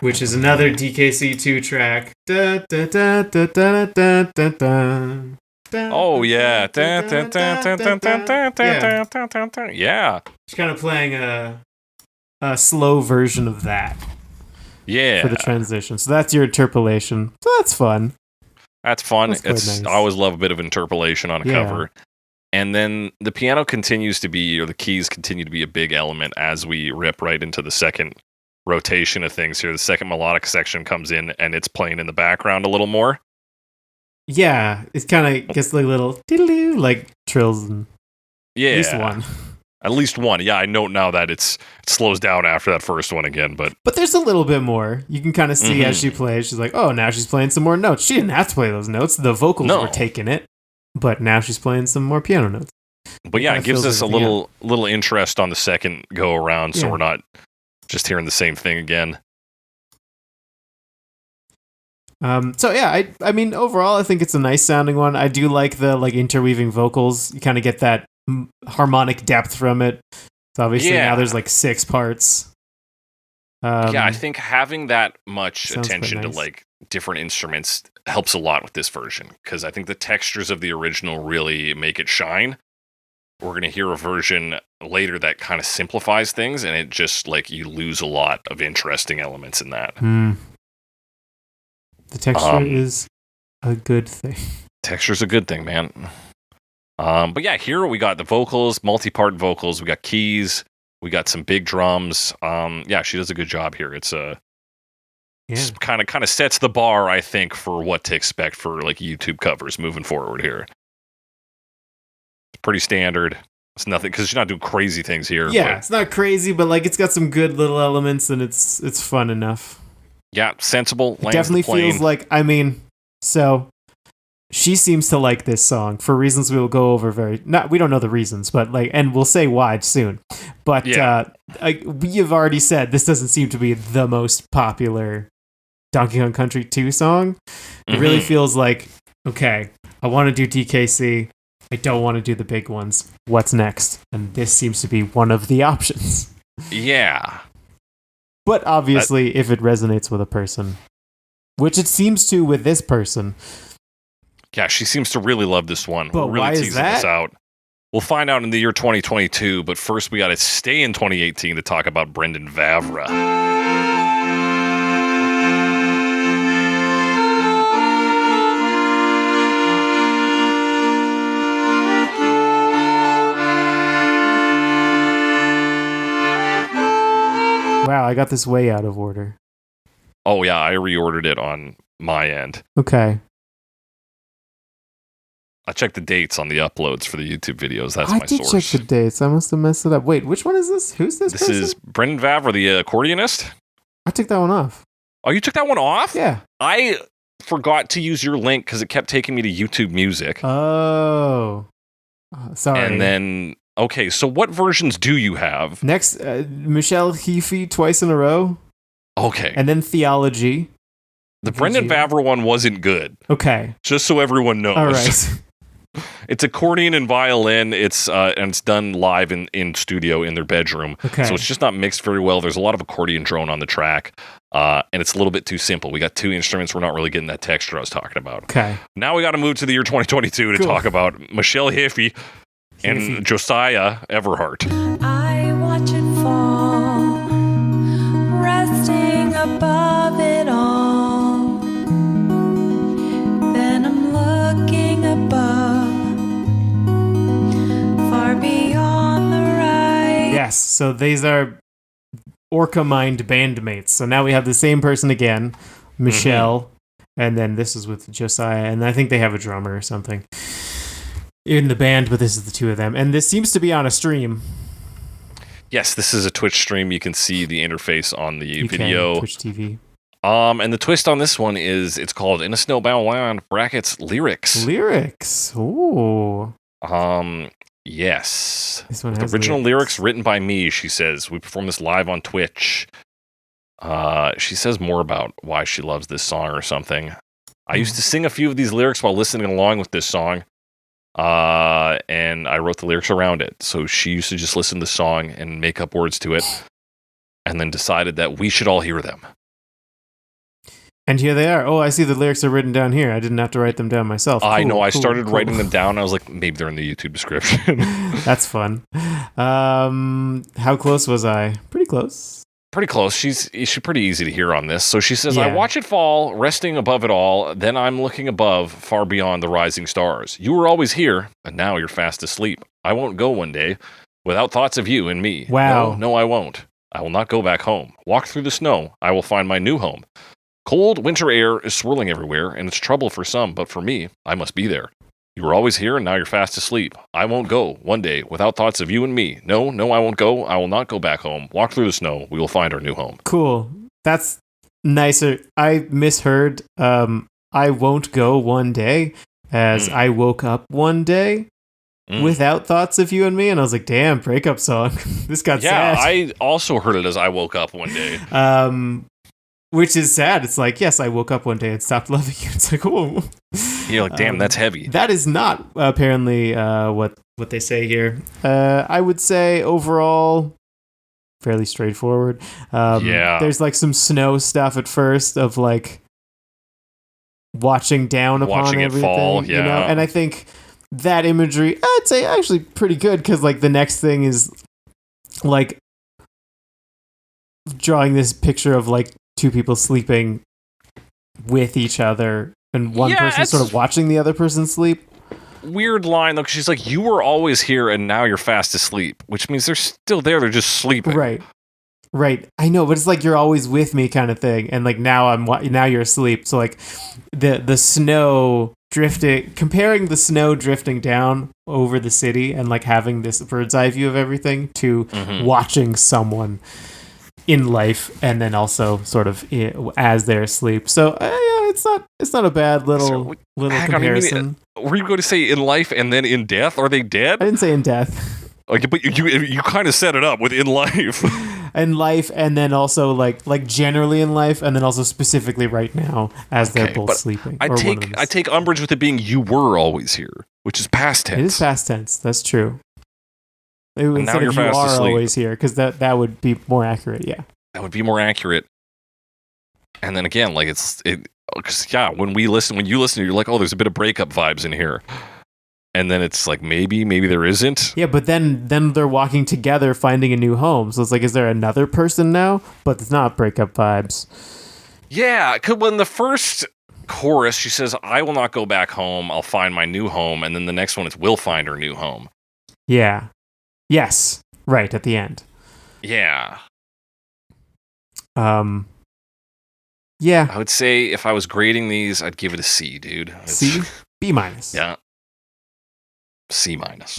which is another DKC2 track. Da, da, da, da, da, da, da, da. Oh yeah. Yeah. She's kind of playing a slow version of that. Yeah. For the transition. So that's your interpolation. So that's fun. That's fun. That's nice. I always love a bit of interpolation on a cover. And then the piano continues to be, or the keys continue to be a big element as we rip right into the second rotation of things here. The second melodic section comes in and it's playing in the background a little more. Yeah, it kind of gets like little diddle like trills. And at least one. At least one. Yeah, I note now that it slows down after that first one again, but there's a little bit more. You can kind of see as she plays. She's like, oh, now she's playing some more notes. She didn't have to play those notes. The vocals were taking it, but now she's playing some more piano notes. But yeah, it gives us a little interest on the second go around, so we're not just hearing the same thing again. I mean, overall, I think it's a nice sounding one. I do like the like interweaving vocals. You kind of get that harmonic depth from it. So obviously now there's like 6 parts. I think having that much attention to like different instruments helps a lot with this version, because I think the textures of the original really make it shine. We're going to hear a version later that kind of simplifies things, and it just like you lose a lot of interesting elements in that. The texture is a good thing. Texture's a good thing, man. But yeah, here we got the vocals, multi-part vocals. We got keys. We got some big drums. She does a good job here. It's kind of sets the bar, I think, for what to expect for like YouTube covers moving forward here. It's pretty standard. It's nothing because you're not doing crazy things here. Yeah, it's not crazy, but like it's got some good little elements and it's fun enough. Yeah, sensible. It definitely feels like, so she seems to like this song for reasons we will go over we don't know the reasons, but like, and we'll say why soon. But we have already said this doesn't seem to be the most popular Donkey Kong Country 2 song. It really feels like, okay, I want to do DKC. I don't want to do the big ones. What's next? And this seems to be one of the options. Yeah. But obviously, if it resonates with a person, which it seems to with this person. Yeah, she seems to really love this one. But we're really why is teasing that? this out. We'll find out in the year 2022, but first we got to stay in 2018 to talk about Brendan Vavra. Wow, I got this way out of order. Oh, yeah, I reordered it on my end. Okay. I checked the dates on the uploads for the YouTube videos. That's I my did source. check the dates. I must have messed it up. Wait, which one is this? Who's this person? This is Brendan Vavra, the accordionist. I took that one off. Oh, you took that one off? Yeah. I forgot to use your link because it kept taking me to YouTube Music. Oh. Sorry. And then, okay, so what versions do you have? Next, Michelle Heafy twice in a row. Okay. And then Theology. The Brendan Vavra one wasn't good. Okay. Just so everyone knows. All right. It's accordion and violin. It's and it's done live in studio in their bedroom. Okay. So it's just not mixed very well. There's a lot of accordion drone on the track, and it's a little bit too simple. We got two instruments. We're not really getting that texture I was talking about. Okay. Now we got to move to the year 2022 to talk about Michelle Heafy and Josiah Everhart. I watch it fall, resting above it all. Then I'm looking above, far beyond the right. Yes, so these are Orca Mind bandmates. So now we have the same person again, Michelle, and then this is with Josiah, and I think they have a drummer or something in the band, but this is the two of them. And this seems to be on a stream. Yes, this is a Twitch stream. You can see the interface on the video. Twitch TV. And the twist on this one is it's called In a Snowbound Land brackets lyrics. Lyrics. Ooh. Yes. This one With has original lyrics written by me, she says. We perform this live on Twitch. She says more about why she loves this song or something. I used to sing a few of these lyrics while listening along with this song. And I wrote the lyrics around it. So she used to just listen to the song and make up words to it, and then decided that we should all hear them. And here they are. Oh, I see the lyrics are written down here. I didn't have to write them down myself. I know. I started writing them down. I was like, maybe they're in the YouTube description. That's fun. How close was I? Pretty close. Pretty close. She's pretty easy to hear on this. So she says, Yeah. I watch it fall, resting above it all. Then I'm looking above, far beyond the rising stars. You were always here, and now you're fast asleep. I won't go one day without thoughts of you and me. Wow. No, I won't. I will not go back home. Walk through the snow. I will find my new home. Cold winter air is swirling everywhere, and it's trouble for some, but for me, I must be there. You were always here, and now you're fast asleep. I won't go one day without thoughts of you and me. No, I won't go. I will not go back home. Walk through the snow. We will find our new home. Cool. That's nicer. I misheard I won't go one day as I woke up one day without thoughts of you and me, and I was like, damn, breakup song. This got sad. Yeah, I also heard it as I woke up one day. Which is sad. It's like, yes, I woke up one day and stopped loving you. It's like, oh. You're like, damn, that's heavy. That is not apparently what they say here. I would say overall, fairly straightforward. Yeah. There's like some snow stuff at first of like watching down upon Watching it everything. fall, You know? yeah. And I think that imagery, I'd say actually pretty good because like the next thing is like drawing this picture of like two people sleeping with each other and one person sort of watching the other person sleep. Weird line, though, 'cause she's like, you were always here and now you're fast asleep, which means they're still there. They're just sleeping. Right. Right. I know, but it's like you're always with me kind of thing. And like now you're asleep. So like the snow drifting, comparing the snow drifting down over the city and like having this bird's eye view of everything to watching someone in life and then also sort of as they're asleep. So yeah, it's not a bad little comparison. Were you going to say in life and then in death? Are they dead? I didn't say in death. Like, but you kind of set it up with in life. In life, and then also like generally in life, and then also specifically right now as they're both sleeping. I take umbrage with it being you were always here, which is past tense. It is past tense. That's true. Instead of you're you fast are asleep. always here, because that would be more accurate. Yeah, that would be more accurate. And then again, like because when you listen, you're like, oh, there's a bit of breakup vibes in here. And then it's like, maybe there isn't. Yeah, but then they're walking together, finding a new home. So it's like, is there another person now? But it's not breakup vibes. Yeah, because when the first chorus, she says, I will not go back home. I'll find my new home. And then the next one is, we'll find her new home. Yeah. Yes. Right, at the end. Yeah. Yeah. I would say if I was grading these, I'd give it a C, dude. C? B minus. Yeah. C minus.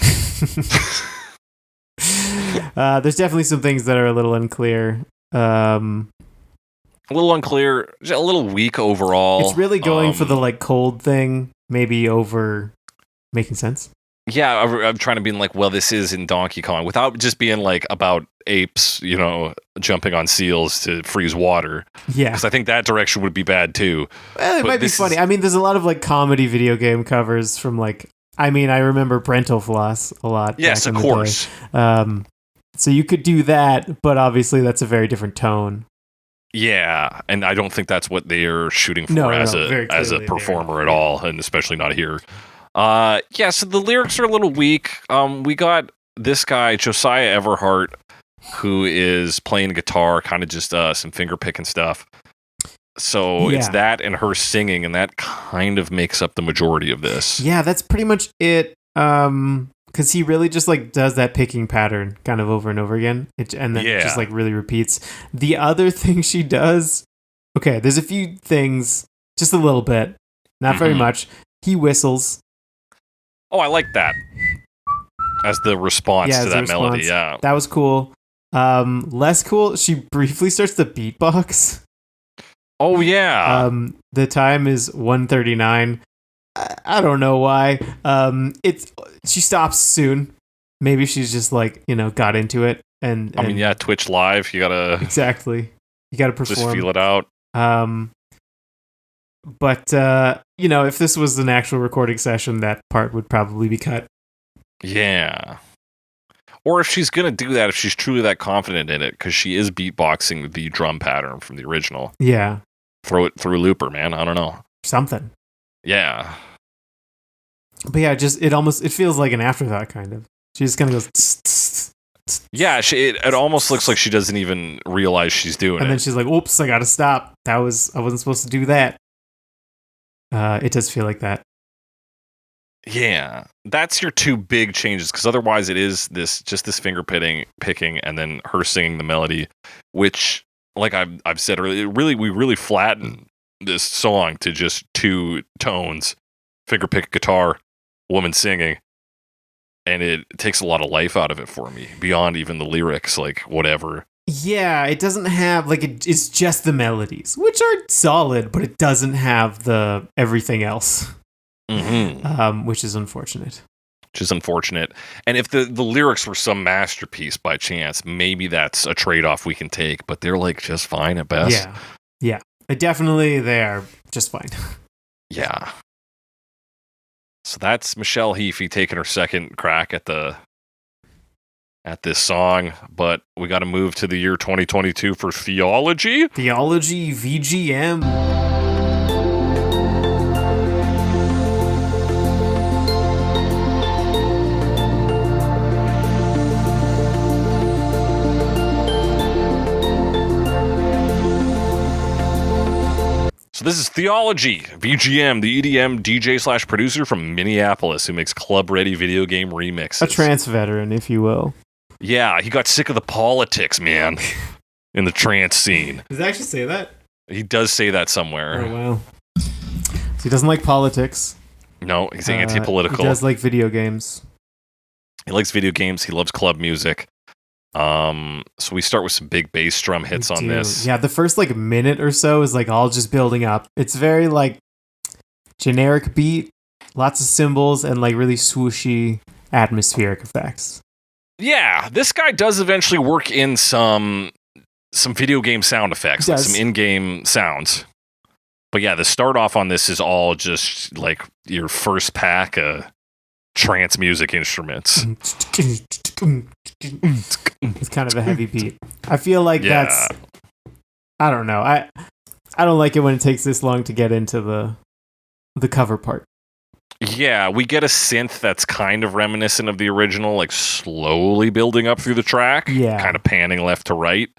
There's definitely some things that are a little unclear. A little unclear, a little weak overall. It's really going for the like cold thing, maybe over making sense. Yeah, I'm trying to be like, well, this is in Donkey Kong without just being like about apes, jumping on seals to freeze water. Yeah, because I think that direction would be bad too. Well, it might be funny. I mean, there's a lot of like comedy video game covers from like. I mean, I remember Brental Floss a lot. Yes, of course. So you could do that, but obviously that's a very different tone. Yeah, and I don't think that's what they're shooting for as a performer at all, and especially not here. So the lyrics are a little weak. We got this guy, Josiah Everhart, who is playing guitar, kind of just some finger picking stuff. So it's that and her singing, and that kind of makes up the majority of this. Yeah, that's pretty much it. Because he really just like does that picking pattern kind of over and over again, and then just like really repeats. The other thing she does, okay, there's a few things, just a little bit, not very much. He whistles. Oh, I like that as the response to that melody. Yeah, that was cool. Less cool. She briefly starts to beatbox. Oh yeah. The time is 1:39. I don't know why. She stops soon. Maybe she's just like, got into it and I mean, Twitch Live, you gotta exactly. You gotta perform. Just feel it out. But if this was an actual recording session, that part would probably be cut. Yeah. Or if she's gonna do that, if she's truly that confident in it, because she is beatboxing the drum pattern from the original. Yeah. Throw it through a looper, man. I don't know. Something. Yeah. But yeah, it feels like an afterthought kind of. She just kind of goes. Tss, tss, tss. Yeah, it almost looks like she doesn't even realize she's doing it. And then she's like, "Oops, I gotta stop. I wasn't supposed to do that." It does feel like that. Yeah, that's your two big changes, because otherwise it is this finger picking, and then her singing the melody, which, like I've said earlier, we really flatten this song to just two tones: finger pick, guitar, woman singing, and it takes a lot of life out of it for me beyond even the lyrics, like whatever. Yeah, it doesn't have it's just the melodies, which are solid, but it doesn't have the everything else. Which is unfortunate. And if the lyrics were some masterpiece by chance, maybe that's a trade-off we can take, but they're like just fine at best. Yeah. Definitely they are just fine. Yeah. So that's Michelle Heafy taking her second crack at this song, but we got to move to the year 2022 for Theology. Theology VGM. So this is Theology, VGM, the EDM DJ/producer from Minneapolis who makes club-ready video game remixes. A trance veteran, if you will. Yeah, he got sick of the politics, man. in the trance scene. Does he actually say that? He does say that somewhere. Oh, wow. So he doesn't like politics. No, he's anti-political. He does like video games. He likes video games. He loves club music. So we start with some big bass drum hits on this. Yeah, the first like minute or so is like all just building up. It's very like generic beat, lots of cymbals, and like really swooshy atmospheric effects. Yeah, this guy does eventually work in some video game sound effects, like some in-game sounds. But yeah, the start off on this is all just like your first pack of trance music instruments. It's kind of a heavy beat. I feel like that's... I don't know. I don't like it when it takes this long to get into the cover part. Yeah, we get a synth that's kind of reminiscent of the original, like slowly building up through the track. Yeah. Kind of panning left to right.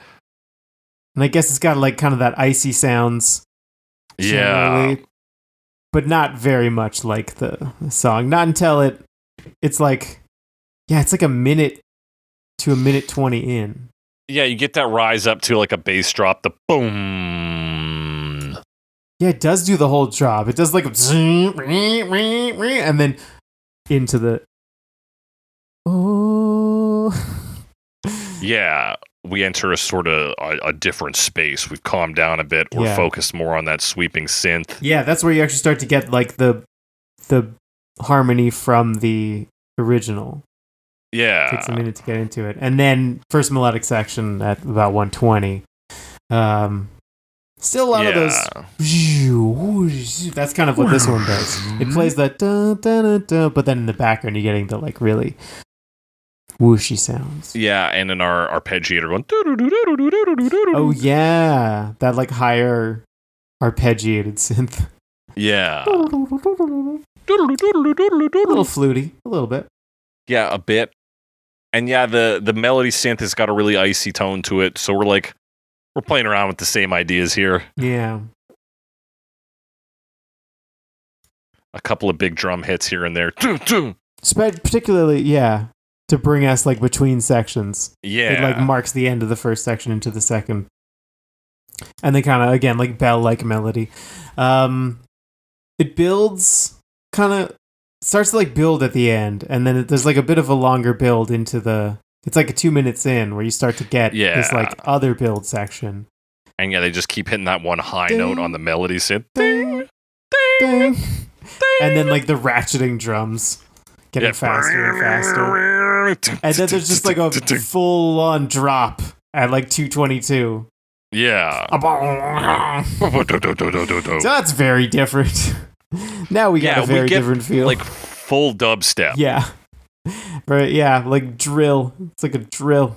And I guess it's got like kind of that icy sounds. Yeah. But not very much like the song. Not until it's like... Yeah, it's like a minute to a minute 20 in. Yeah, you get that rise up to like a bass drop, the boom. Yeah, it does do the whole drop. It does like a and then into the Yeah, we enter a sort of a different space. We've calmed down a bit. We're focused more on that sweeping synth. Yeah, that's where you actually start to get like the harmony from the original. Yeah. It takes a minute to get into it. And then first melodic section at about 120. Still a lot of those. That's kind of what this one does. It plays that dun, dun, dun, dun, but then in the background you're getting the like really whooshy sounds. Yeah, and in our arpeggiator going. Oh yeah, that like higher arpeggiated synth. Yeah. A little fluty, a little bit. Yeah, a bit. And yeah, the melody synth has got a really icy tone to it, so we're playing around with the same ideas here. Yeah. A couple of big drum hits here and there. Particularly, yeah, to bring us like between sections. Yeah. It like marks the end of the first section into the second. And then kind of, again, like bell-like melody. It builds kind of... starts to like build at the end, and then there's like a bit of a longer build into it's like 2 minutes in where you start to get this like other build section. And yeah, they just keep hitting that one high ding, note on the melody synth. Ding, ding, ding. And then like the ratcheting drums getting faster and faster. And then there's just like a full on drop at like 222. Yeah. So that's very different. Now we got a very different feel. Like full dubstep. Yeah. But yeah, like drill. It's like a drill.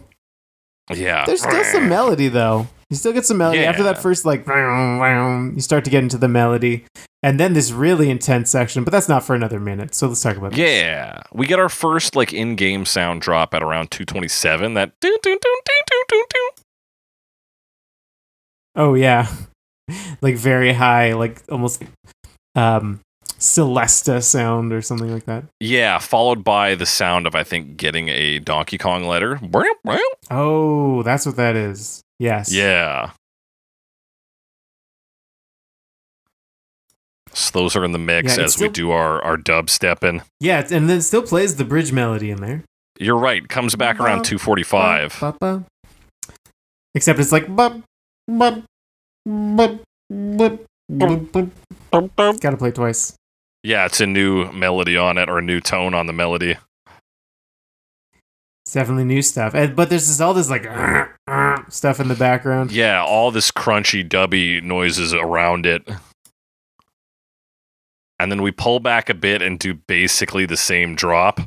Yeah. There's still some melody though. You still get some melody. After that first like you start to get into the melody. And then this really intense section, but that's not for another minute. So let's talk about this. Yeah. We get our first like in-game sound drop at around 227. That Oh yeah. Like very high, like almost Celesta sound or something like that. Yeah, followed by the sound of, I think, getting a Donkey Kong letter. Oh, that's what that is. Yes. Yeah. So those are in the mix as we do our dubstepping. Yeah, and then it still plays the bridge melody in there. You're right. Comes back around 245. Except it's like... Gotta play twice. Yeah, it's a new melody on it, or a new tone on the melody. It's definitely new stuff. But there's all this like stuff in the background. Yeah, all this crunchy, dubby noises around it. And then we pull back a bit and do basically the same drop.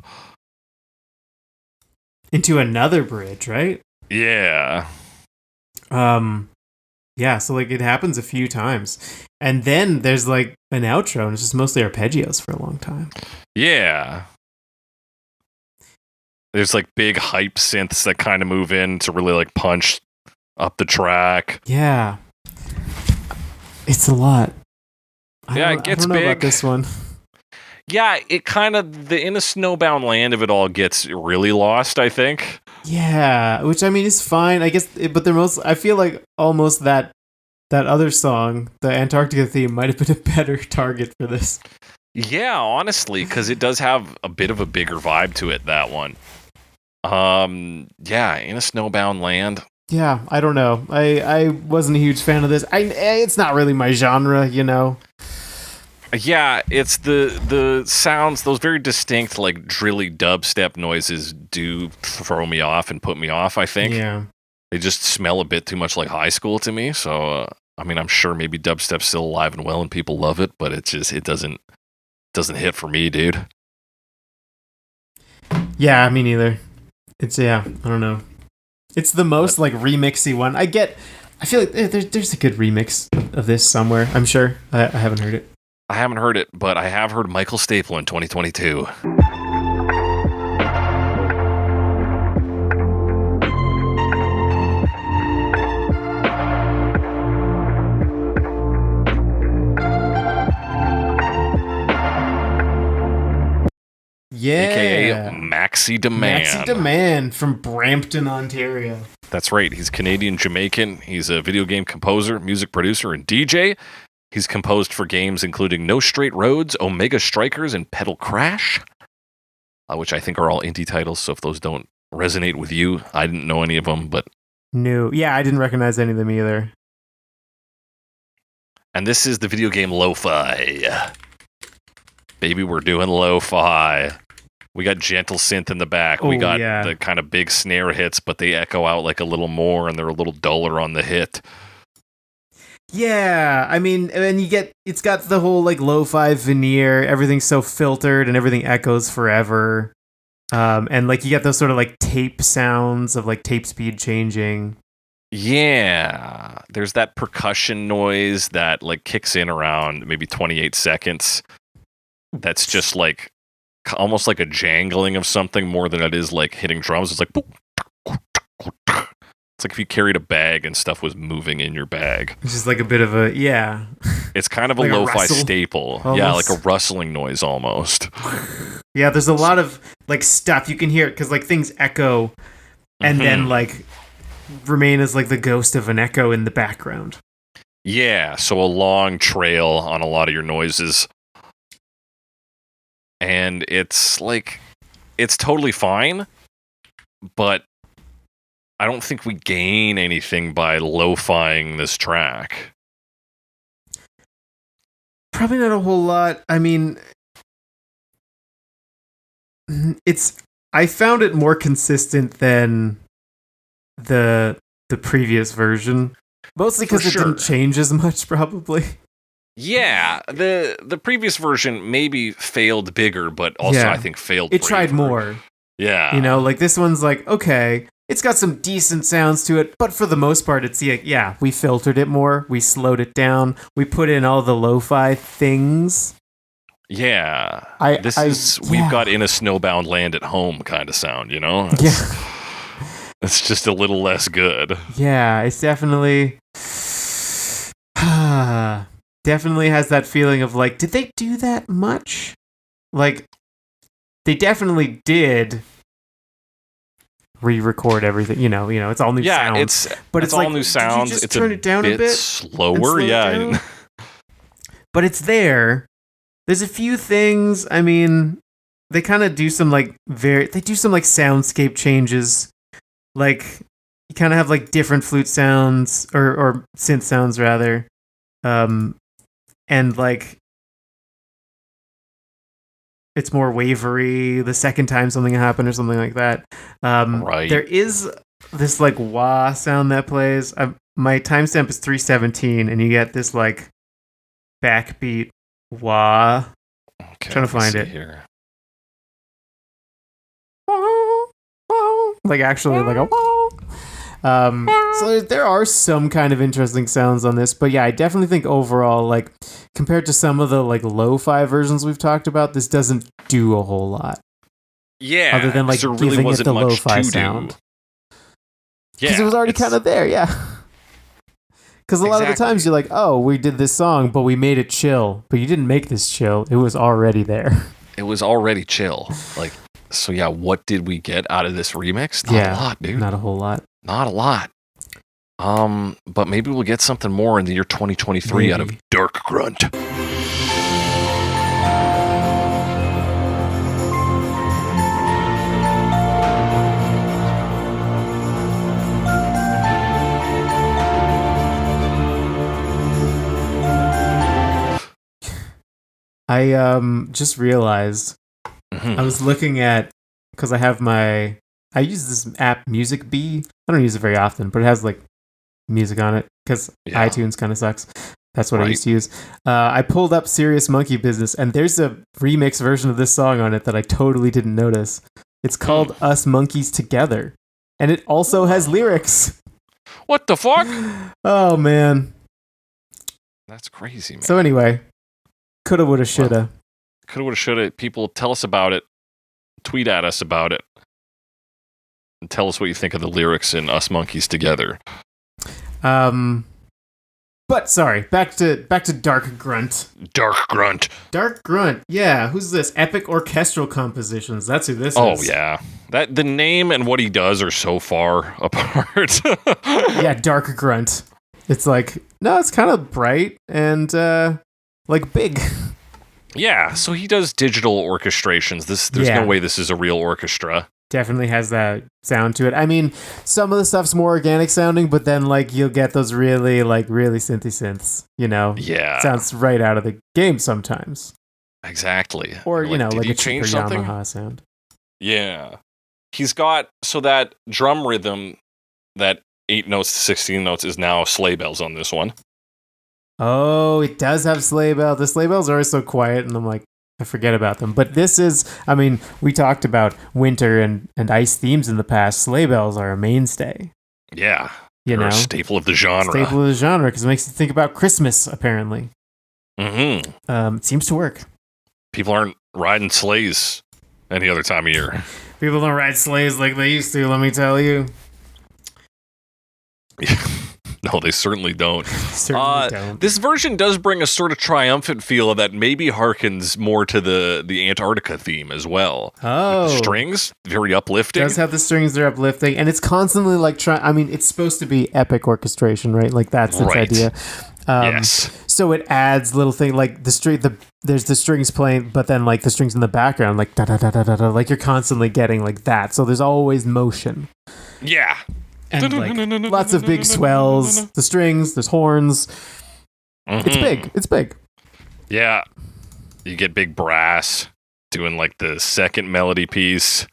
Into another bridge, right? Yeah. Yeah, so like it happens a few times. And then there's like an outro, and it's just mostly arpeggios for a long time. Yeah. There's like big hype synths that kind of move in to really like punch up the track. Yeah. It's a lot. It gets I don't know big. About this one. Yeah, it kind of, in a Snowbound land of it all gets really lost, I think. Yeah, which I mean is fine, I guess. But I feel like almost that other song, the Antarctica theme, might have been a better target for this. Yeah, honestly, because it does have a bit of a bigger vibe to it, that one. Yeah, in a snowbound land. Yeah, I don't know. I wasn't a huge fan of this. It's not really my genre, you know. Yeah, it's the sounds, those very distinct, like, drilly dubstep noises do throw me off and put me off, I think. Yeah. They just smell a bit too much like high school to me, so, I mean, I'm sure maybe dubstep's still alive and well and people love it, but it doesn't hit for me, dude. Yeah, me neither. I don't know. It's the most, like, remixy one. I feel like there's a good remix of this somewhere, I'm sure. I haven't heard it. I haven't heard it, but I have heard Michael Staple in 2022. Yeah. AKA Maxi Demand. Maxi Demand from Brampton, Ontario. That's right. He's Canadian-Jamaican. He's a video game composer, music producer, and DJ. He's composed for games including No Straight Roads, Omega Strikers, and Pedal Crash, which I think are all indie titles, so if those don't resonate with you, I didn't know any of them, but... No. Yeah, I didn't recognize any of them either. And this is the video game Lo-Fi. Baby, we're doing Lo-Fi. We got gentle synth in the back. We got the kind of big snare hits, but they echo out like a little more, and they're a little duller on the hit. Yeah, I mean, and it's got the whole like lo-fi veneer. Everything's so filtered and everything echoes forever. And like you get those sort of like tape sounds of like tape speed changing. Yeah, there's that percussion noise that like kicks in around maybe 28 seconds. That's just like almost like a jangling of something more than it is like hitting drums. It's like boop. It's like if you carried a bag and stuff was moving in your bag. It's just like a bit of a, yeah. It's kind of like a lo-fi staple. Almost. Yeah, like a rustling noise almost. Yeah, there's a lot of like stuff. You can hear it because like things echo and then like remain as like the ghost of an echo in the background. Yeah, so a long trail on a lot of your noises. And it's like, it's totally fine, but I don't think we gain anything by lo-fiing this track. Probably not a whole lot. I mean, I found it more consistent than the previous version. Mostly because it didn't change as much, probably. Yeah, the previous version maybe failed bigger, but also I think failed It tried more. Yeah. You know, like this one's like, okay, it's got some decent sounds to it, but for the most part, it's like, yeah, we filtered it more, we slowed it down, we put in all the lo-fi things. Yeah. We've got in a snowbound land at home kind of sound, you know? It's just a little less good. Yeah, it's definitely definitely has that feeling of like, did they do that much? Like, they definitely did re-record everything. You know, it's all new sounds. It's all new sounds. It's turn it down a bit slower. Yeah, but it's there. There's a few things. I mean, they kind of do some like soundscape changes. Like you kind of have like different flute sounds or synth sounds rather. And like it's more wavery the second time something happened or something like that. Right. There is this like wah sound that plays. My timestamp is 3:17, and you get this like backbeat wah. Okay, trying to find it here. Like actually like a so there are some kind of interesting sounds on this, but yeah, I definitely think overall, like compared to some of the like lo-fi versions we've talked about, this doesn't do a whole lot. Yeah, other than like there giving really wasn't it the much lo-fi to sound. do. Because it was already kind of there, yeah. Because a lot of the times you're like, oh, we did this song, but we made it chill. But you didn't make this chill. It was already there. It was already chill. Like, So yeah, what did we get out of this remix? Not a lot, dude. Not a whole lot. Not a lot. But maybe we'll get something more in the year 2023 out of Dark-Grunt. I just realized I was looking at, because I use this app Music Bee. I don't use it very often, but it has like music on it because iTunes kind of sucks. That's what I used to use. I pulled up Serious Monkey Business, and there's a remix version of this song on it that I totally didn't notice. It's called Us Monkeys Together, and it also has lyrics. What the fuck? Oh, man. That's crazy, man. So anyway, coulda, woulda, shoulda. Well, coulda, woulda, shoulda. People, tell us about it. Tweet at us about it. And tell us what you think of the lyrics in Us Monkeys Together. But sorry, back to Dark-Grunt. Dark-Grunt. Dark-Grunt, yeah. Who's this? Epic Orchestral Compositions. That's who this is. Oh yeah, the name and what he does are so far apart. Yeah, Dark-Grunt. It's like, no, it's kind of bright and like big. Yeah, so he does digital orchestrations. There's no way this is a real orchestra. Definitely has that sound to it. I mean, some of the stuff's more organic sounding, but then like you'll get those really synthy synths, you know? Yeah. Sounds right out of the game sometimes. Exactly. Or, you know, like a change cheaper something? Yamaha sound. Yeah. He's got, so that drum rhythm, that 8 notes to 16 notes is now sleigh bells on this one. Oh, it does have sleigh bells. The sleigh bells are always so quiet, and I'm like, I forget about them. But this is, I mean, we talked about winter and ice themes in the past. Sleigh bells are a mainstay. Yeah. You know? A staple of the genre. Staple of the genre, because it makes you think about Christmas, apparently. Mm-hmm. It seems to work. People aren't riding sleighs any other time of year. People don't ride sleighs like they used to, let me tell you. No, they certainly don't. Don't. This version does bring a sort of triumphant feel that maybe harkens more to the Antarctica theme as well. Oh. The strings, very uplifting. It does have the strings, they're uplifting, and it's constantly like I mean, it's supposed to be epic orchestration, right? Like that's its idea. Yes. So it adds little thing like there's the strings playing, but then like the strings in the background, like da da da da da, like you're constantly getting like that. So there's always motion. Yeah. And like lots of big swells, the strings, there's horns. Mm-hmm. It's big. Yeah. You get big brass doing like the second melody piece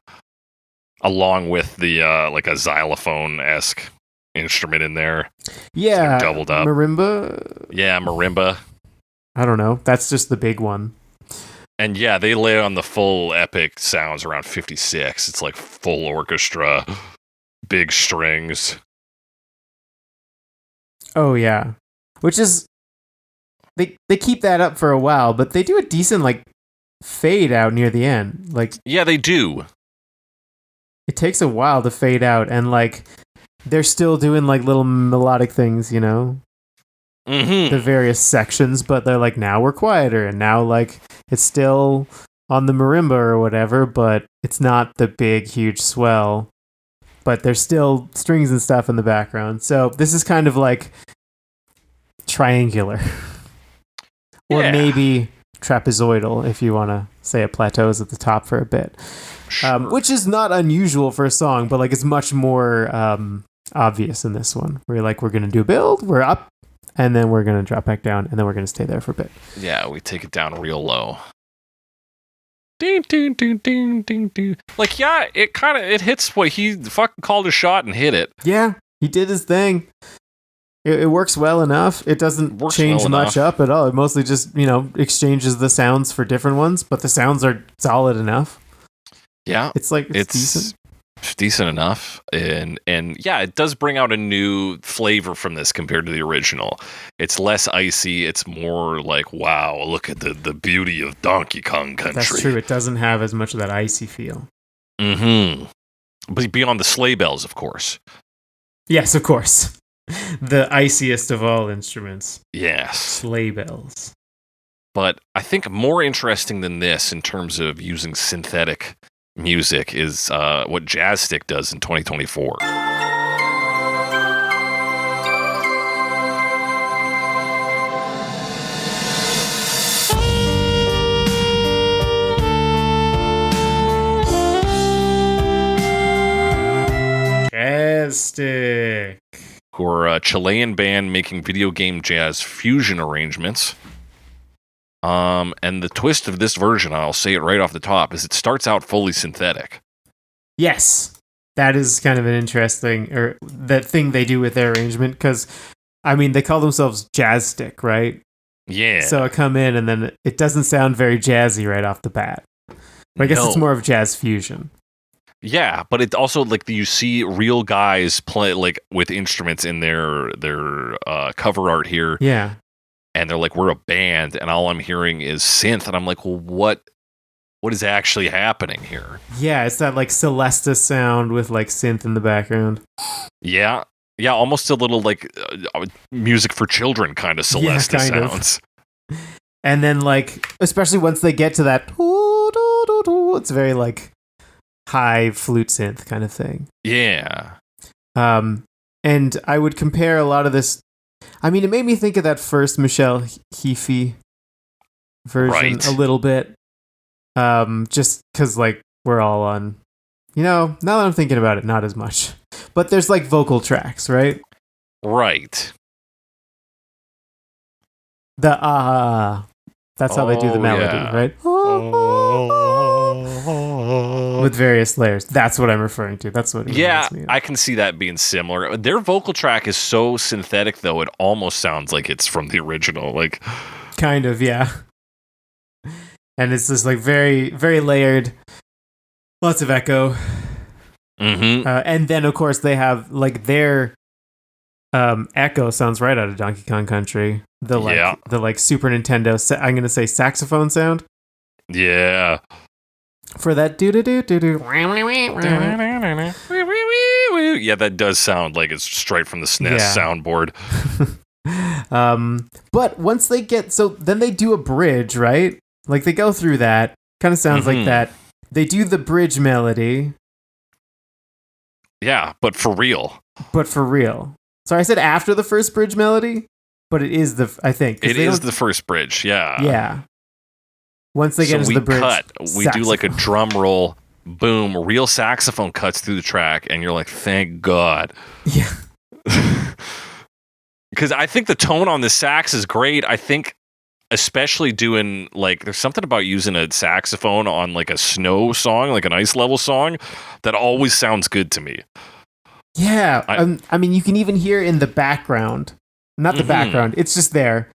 along with the like a xylophone-esque instrument in there. Yeah. So doubled up. Marimba? Yeah, marimba. I don't know. That's just the big one. And yeah, they lay on the full epic sounds around 56. It's like full orchestra. Big strings. Oh yeah, which is they keep that up for a while, but they do a decent like fade out near the end. Like yeah, they do. It takes a while to fade out, and like they're still doing like little melodic things, you know, the various sections. But they're like, now we're quieter, and now like it's still on the marimba or whatever, but it's not the big huge swell. But there's still strings and stuff in the background. So this is kind of like triangular. Or maybe trapezoidal, if you want to say it plateaus at the top for a bit. Sure. Which is not unusual for a song, but like it's much more obvious in this one. Where you're like, we're going to do a build, we're up, and then we're going to drop back down, and then we're going to stay there for a bit. Yeah, we take it down real low. Ding, ding, ding, ding, ding, ding. Like, yeah, it hits what he fucking called a shot and hit it. Yeah, he did his thing. It works well enough. It doesn't change much up at all. It mostly just, you know, exchanges the sounds for different ones, but the sounds are solid enough. Yeah. It's decent. Decent enough. And yeah, it does bring out a new flavor from this compared to the original. It's less icy. It's more like, wow, look at the beauty of Donkey Kong Country. That's true. It doesn't have as much of that icy feel. Mm-hmm. But beyond the sleigh bells, of course. Yes, of course. The iciest of all instruments. Yes. Sleigh bells. But I think more interesting than this in terms of using synthetic music is what Jazztick does in 2024. Jazztick. Who are a Chilean band making video game jazz fusion arrangements. And the twist of this version, I'll say it right off the top, is it starts out fully synthetic. Yes. That is kind of an interesting, or that thing they do with their arrangement, because, I mean, they call themselves Jazztick, right? Yeah. So I come in, and then it doesn't sound very jazzy right off the bat. But I guess it's more of jazz fusion. Yeah, but it also, like, you see real guys play, like, with instruments in their cover art here. Yeah. And they're like, we're a band, and all I'm hearing is synth, and I'm like, well, what is actually happening here? Yeah, it's that, like, Celesta sound with, like, synth in the background. Yeah, almost a little, like, music for children kind of Celesta sounds. And then, like, especially once they get to that, it's very, like, high flute synth kind of thing. Yeah. And I would compare a lot of this. I mean, it made me think of that first Michelle Heafy version a little bit. Just because, like, we're all on, now that I'm thinking about it, not as much. But there's, like, vocal tracks, right? Right. That's how they do the melody, right? With various layers. That's what I'm referring to. That's what it reminds me of. I can see that being similar. Their vocal track is so synthetic, though, it almost sounds like it's from the original. Like, kind of, yeah. And it's just, like, very, very layered. Lots of echo. Mm-hmm. And then, of course, they have, like, their echo sounds right out of Donkey Kong Country. The Super Nintendo, I'm going to say saxophone sound. Yeah. For that do-do-do-do-do. Yeah, that does sound like it's straight from the SNES soundboard. But once they get, so then they do a bridge, right? Like, they go through that. Kind of sounds like that. They do the bridge melody. Yeah, but for real. So I said after the first bridge melody, but it is I think. It is the first bridge, yeah. Yeah. Once they get into the bridge, we do like a drum roll, boom, real saxophone cuts through the track, and you're like, thank God. Yeah. Because I think the tone on the sax is great. I think especially doing, like, there's something about using a saxophone on, like, a snow song, like an ice level song, that always sounds good to me. Yeah. I mean, you can even hear in the background, not the background, it's just there,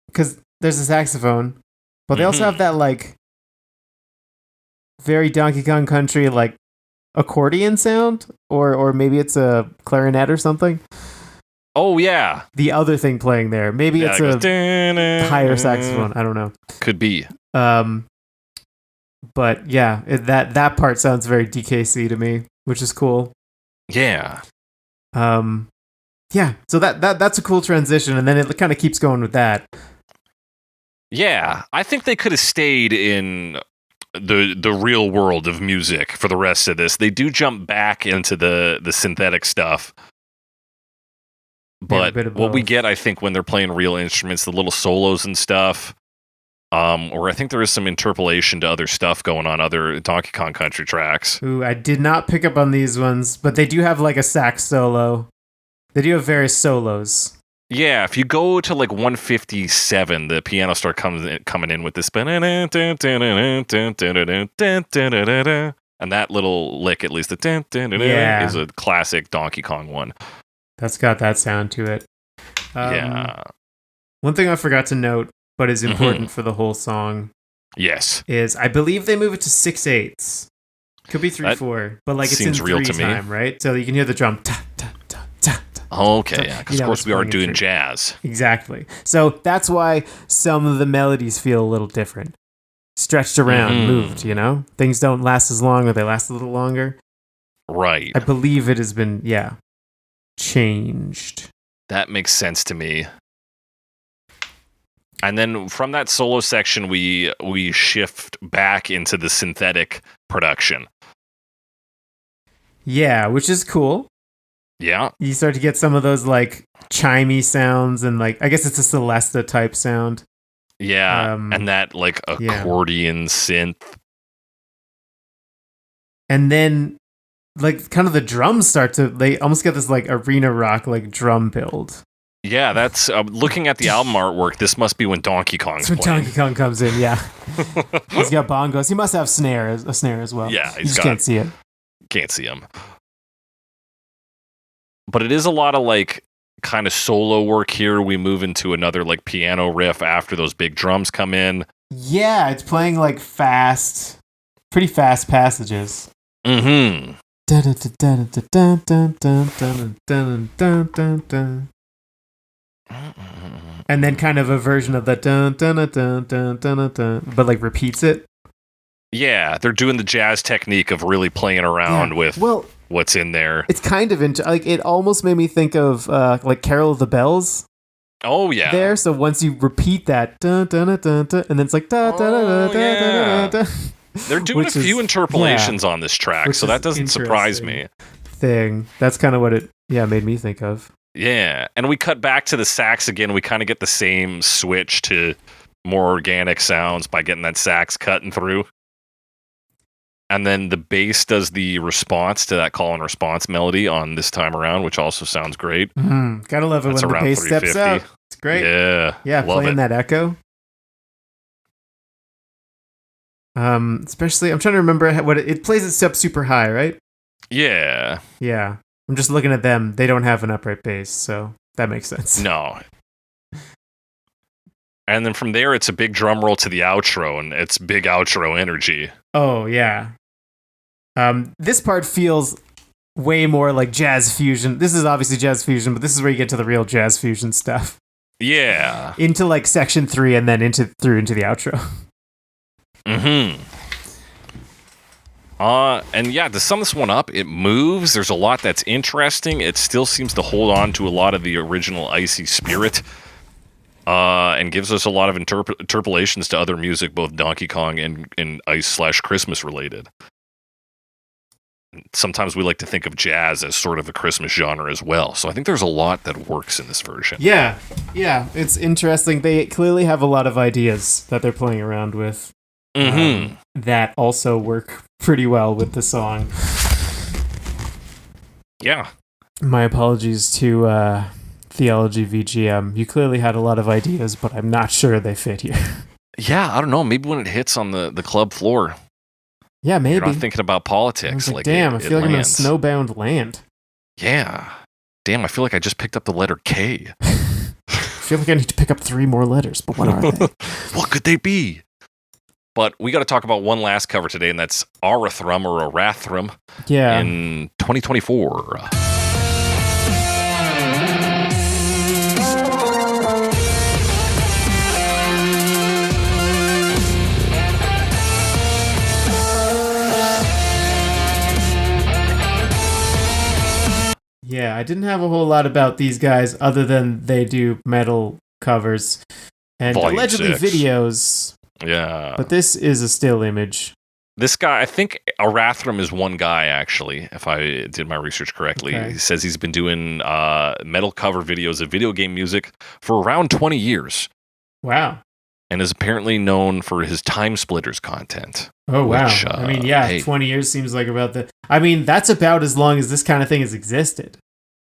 because there's a saxophone. But they also have that, like, very Donkey Kong Country, like, accordion sound, or maybe it's a clarinet or something. Oh, yeah. The other thing playing there. Maybe it's a higher saxophone. I don't know. Could be. But yeah, that part sounds very DKC to me, which is cool. Yeah. Yeah. So that's a cool transition, and then it kind of keeps going with that. Yeah, I think they could have stayed in the real world of music for the rest of this. They do jump back into the synthetic stuff. But what we get, I think, when they're playing real instruments, the little solos and stuff, or I think there is some interpolation to other stuff going on, other Donkey Kong Country tracks. Ooh, I did not pick up on these ones, but they do have, like, a sax solo. They do have various solos. Yeah, if you go to, like, 157, the piano start coming in with this, and that little lick, at least, is a classic Donkey Kong one. That's got that sound to it. Yeah. One thing I forgot to note, but is important for the whole song, is I believe they move it to 6/8. Could be 3/4, but, like, it's in real 3 to me. time, right? So you can hear the drum. Okay, yeah, because of course we are doing jazz. Exactly. So that's why some of the melodies feel a little different. Stretched around, moved, Things don't last as long, or they last a little longer. Right. I believe it has been, changed. That makes sense to me. And then from that solo section, we shift back into the synthetic production. Yeah, which is cool. Yeah. You start to get some of those like chimey sounds and like I guess it's a Celesta type sound. Yeah, and that like accordion synth. And then like kind of the drums they almost get this like arena rock like drum build. Yeah, that's looking at the album artwork. This must be when Donkey Kong's That's when playing. Donkey Kong comes in, yeah. He's got bongos. He must have a snare as well. Yeah, you just can't see it. Can't see him. But it is a lot of like kind of solo work here. We move into another like piano riff after those big drums come in. Yeah, it's playing like pretty fast passages. Mm-hmm. And then kind of a version of the dun dun dun dun dun dun dun, but like repeats it. Yeah, they're doing the jazz technique of really playing around with what's in there. It's kind of like it almost made me think of like Carol of the Bells. Oh yeah. There, so once you repeat that dun dun dun dun, dun and then it's like da da da da da da. They're doing a few interpolations on this track, so that doesn't surprise me. That's kind of what it made me think of. Yeah, and we cut back to the sax again. We kind of get the same switch to more organic sounds by getting that sax cutting through. And then the bass does the response to that call and response melody on this time around, which also sounds great. Gotta love it when the bass steps out. It's great. Yeah, playing that echo. Especially, I'm trying to remember what it plays it up super high, right? Yeah. Yeah. I'm just looking at them. They don't have an upright bass, so that makes sense. No. And then from there, it's a big drum roll to the outro, and it's big outro energy. Oh, yeah. This part feels way more like jazz fusion. This is obviously jazz fusion, but this is where you get to the real jazz fusion stuff. Yeah. Into like section 3 and then into the outro. Mm-hmm. And yeah, to sum this one up, it moves. There's a lot that's interesting. It still seems to hold on to a lot of the original Icy spirit. And gives us a lot of interpolations to other music, both Donkey Kong and Ice/Christmas related. Sometimes we like to think of jazz as sort of a Christmas genre as well. So I think there's a lot that works in this version. Yeah, it's interesting. They clearly have a lot of ideas that they're playing around with. That also work pretty well with the song. Yeah. My apologies to Theology VGM. You clearly had a lot of ideas, but I'm not sure they fit here. Yeah, I don't know. Maybe when it hits on the club floor. Yeah, maybe. You're not thinking about politics. Like, damn, I feel like I'm in a snowbound land. Yeah. Damn, I feel like I just picked up the letter K. I feel like I need to pick up 3 more letters, but what are they? What could they be? But we got to talk about one last cover today, and that's Arathrum or Arathrum in 2024. Yeah, I didn't have a whole lot about these guys other than they do metal covers and Volume allegedly 6. videos. Yeah. But this is a still image. This guy, I think Arathrum is one guy, actually, if I did my research correctly. Okay. He says he's been doing metal cover videos of video game music for around 20 years. Wow. And is apparently known for his Time Splitters content. Oh, wow. Which, I mean, yeah, 20 years seems like about the... I mean, that's about as long as this kind of thing has existed.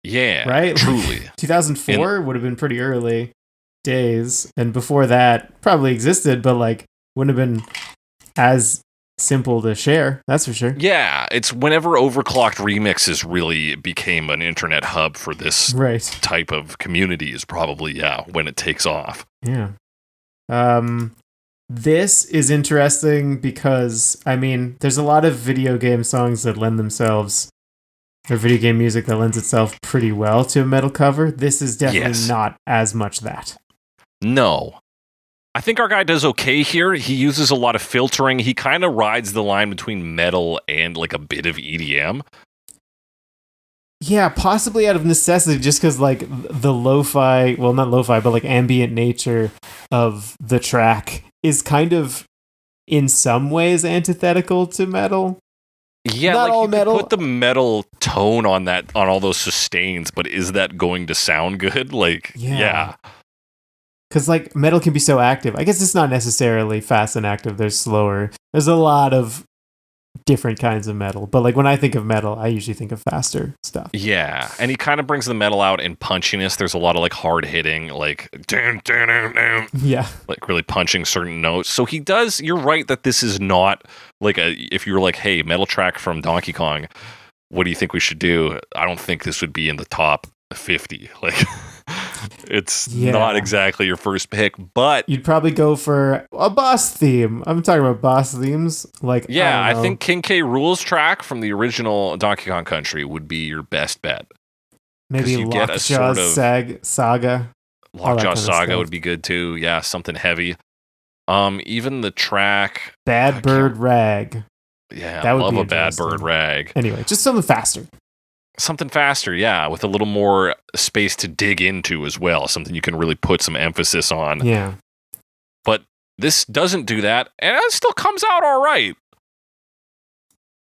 Yeah, right? Truly. 2004 would have been pretty early days. And before that, probably existed, but like wouldn't have been as simple to share. That's for sure. Yeah, it's whenever Overclocked Remixes really became an internet hub for this type of community is probably, when it takes off. Yeah. This is interesting because, I mean, there's a lot of video game songs that lend themselves, or video game music that lends itself pretty well to a metal cover. This is definitely not as much that. No. I think our guy does okay here. He uses a lot of filtering. He kind of rides the line between metal and like a bit of EDM. Yeah, possibly out of necessity, just because like the lo-fi, well, not lo-fi, but like ambient nature of the track is kind of in some ways antithetical to metal. Yeah, Not like all you metal. could put the metal tone on all those sustains, but is that going to sound good? Like, yeah. Because like metal can be so active. I guess it's not necessarily fast and active. There's slower. There's a lot of different kinds of metal. But like when I think of metal, I usually think of faster stuff. Yeah, and he kind of brings the metal out in punchiness. There's a lot of like hard hitting, like dun, dun, dun, dun, Yeah. like really punching certain notes. So he does. You're right that this is not like if you were like, hey, metal track from Donkey Kong, what do you think we should do? I don't think this would be in the top 50. Like, it's not exactly your first pick, but you'd probably go for a boss theme. I'm talking about boss themes. Like, yeah, I think King K. Rool's track from the original Donkey Kong Country would be your best bet. Maybe Lockjaw's Saga. Lockjaw's Saga would be good too. Yeah, something heavy. Even the track Bad Bird Rag. Yeah, I love a Bad Bird Rag. Anyway, just something faster. Something faster, yeah, with a little more space to dig into as well. Something you can really put some emphasis on. Yeah. But this doesn't do that, and it still comes out all right.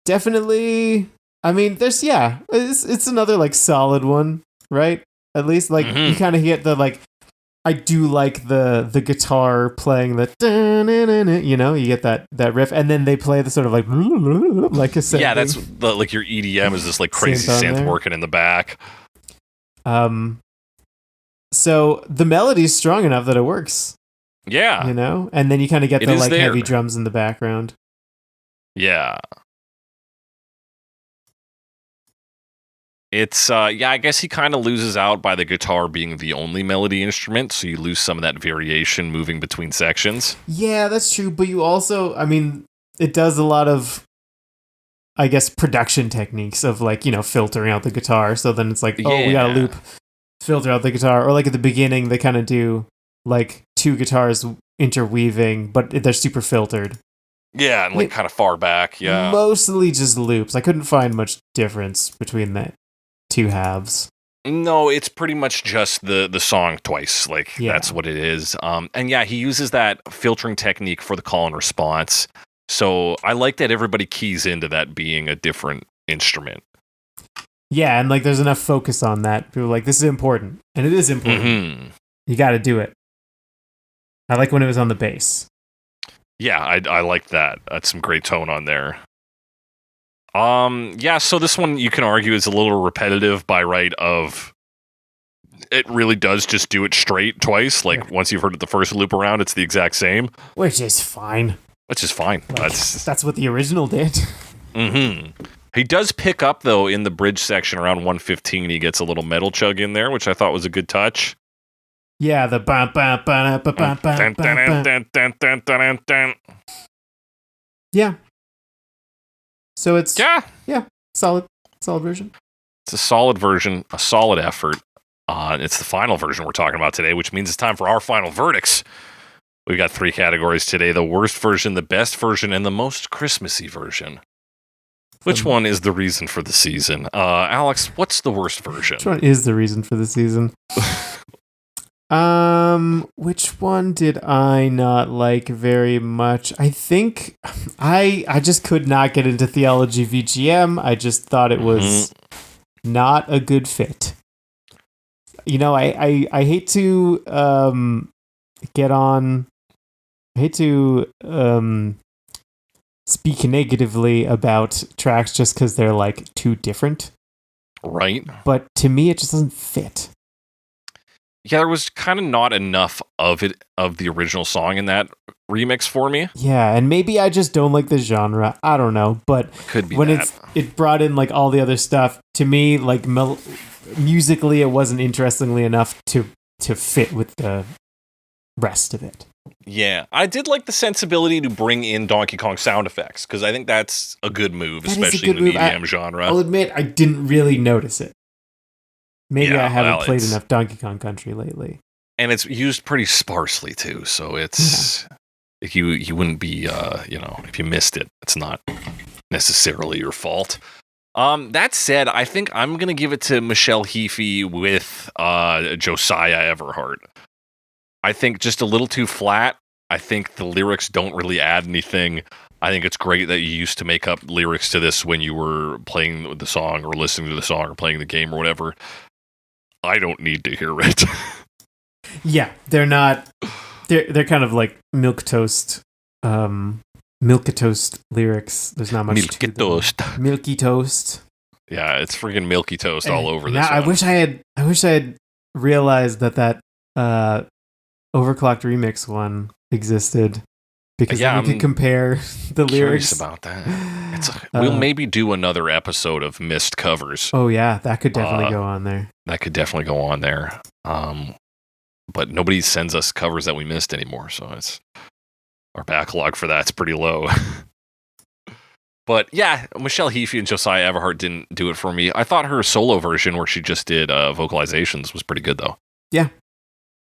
Definitely. I mean, it's another like solid one, right? At least like you kind of get the like. I do like the guitar playing the, you know, you get that riff, and then they play the sort of like a synth. Yeah, that's the, like your EDM is this like crazy synth working in the back. So the melody's strong enough that it works. Yeah, you know, and then you kind of get the like heavy drums in the background. Yeah. It's, I guess he kind of loses out by the guitar being the only melody instrument, so you lose some of that variation moving between sections. Yeah, that's true, but you also, I mean, it does a lot of, I guess, production techniques of, like, you know, filtering out the guitar, so then it's like, we gotta loop, filter out the guitar, or like at the beginning, they kind of do, like, two guitars interweaving, but they're super filtered. Yeah, and like kind of far back, yeah. Mostly just loops. I couldn't find much difference between the two halves. No, it's pretty much just the song twice. Like, that's what it is. And yeah, he uses that filtering technique for the call and response. So I like that everybody keys into that being a different instrument. Yeah, and like there's enough focus on that. People are like, this is important. And it is important. Mm-hmm. You got to do it. I like when it was on the bass. Yeah, I like that. That's some great tone on there. So this one you can argue is a little repetitive by right of it really does just do it straight twice. Like once you've heard it the first loop around, it's the exact same. Which is fine. Which is fine. Like, that's what the original did. Mm-hmm. He does pick up though in the bridge section around 1:15. He gets a little metal chug in there, which I thought was a good touch. Yeah, the bam bam bam bam bam bam. Yeah. So it's solid version. It's a solid version, a solid effort. It's the final version we're talking about today, which means it's time for our final verdicts. We've got 3 categories today: the worst version, the best version, and the most Christmassy version. Which one is the reason for the season? Alex, what's the worst version? Which one is the reason for the season? Which one did I not like very much? I think I just could not get into Theology VGM. I just thought it was not a good fit. You know, I hate to get on. I hate to speak negatively about tracks just because they're like too different. Right. But to me, it just doesn't fit. Yeah, there was kind of not enough of the original song in that remix for me. Yeah, and maybe I just don't like the genre. I don't know, but could be when that. it brought in like all the other stuff, to me, like musically, it wasn't interestingly enough to fit with the rest of it. Yeah, I did like the sensibility to bring in Donkey Kong sound effects, because I think that's a good move, especially in the EDM genre. I'll admit, I didn't really notice it. Maybe I haven't played enough Donkey Kong Country lately. And it's used pretty sparsely, too, so it's... You wouldn't be, if you missed it, it's not necessarily your fault. That said, I think I'm gonna give it to Michelle Heafy with Josiah Everhart. I think just a little too flat. I think the lyrics don't really add anything. I think it's great that you used to make up lyrics to this when you were playing the song or listening to the song or playing the game or whatever. I don't need to hear it. Yeah, they're not. They're kind of like milquetoast lyrics. There's not much Milky to them. toast. Milky toast. Yeah, it's freaking milky toast all over this. Now, I wish I had realized that overclocked remix one existed, because then we could compare the lyrics. Curious about that. We'll maybe do another episode of missed covers. Oh yeah, that could definitely go on there. That could definitely go on there. But nobody sends us covers that we missed anymore, so it's our backlog for that's pretty low. But yeah, Michelle Heafy and Josiah Everhart didn't do it for me. I thought her solo version, where she just did vocalizations, was pretty good though. Yeah.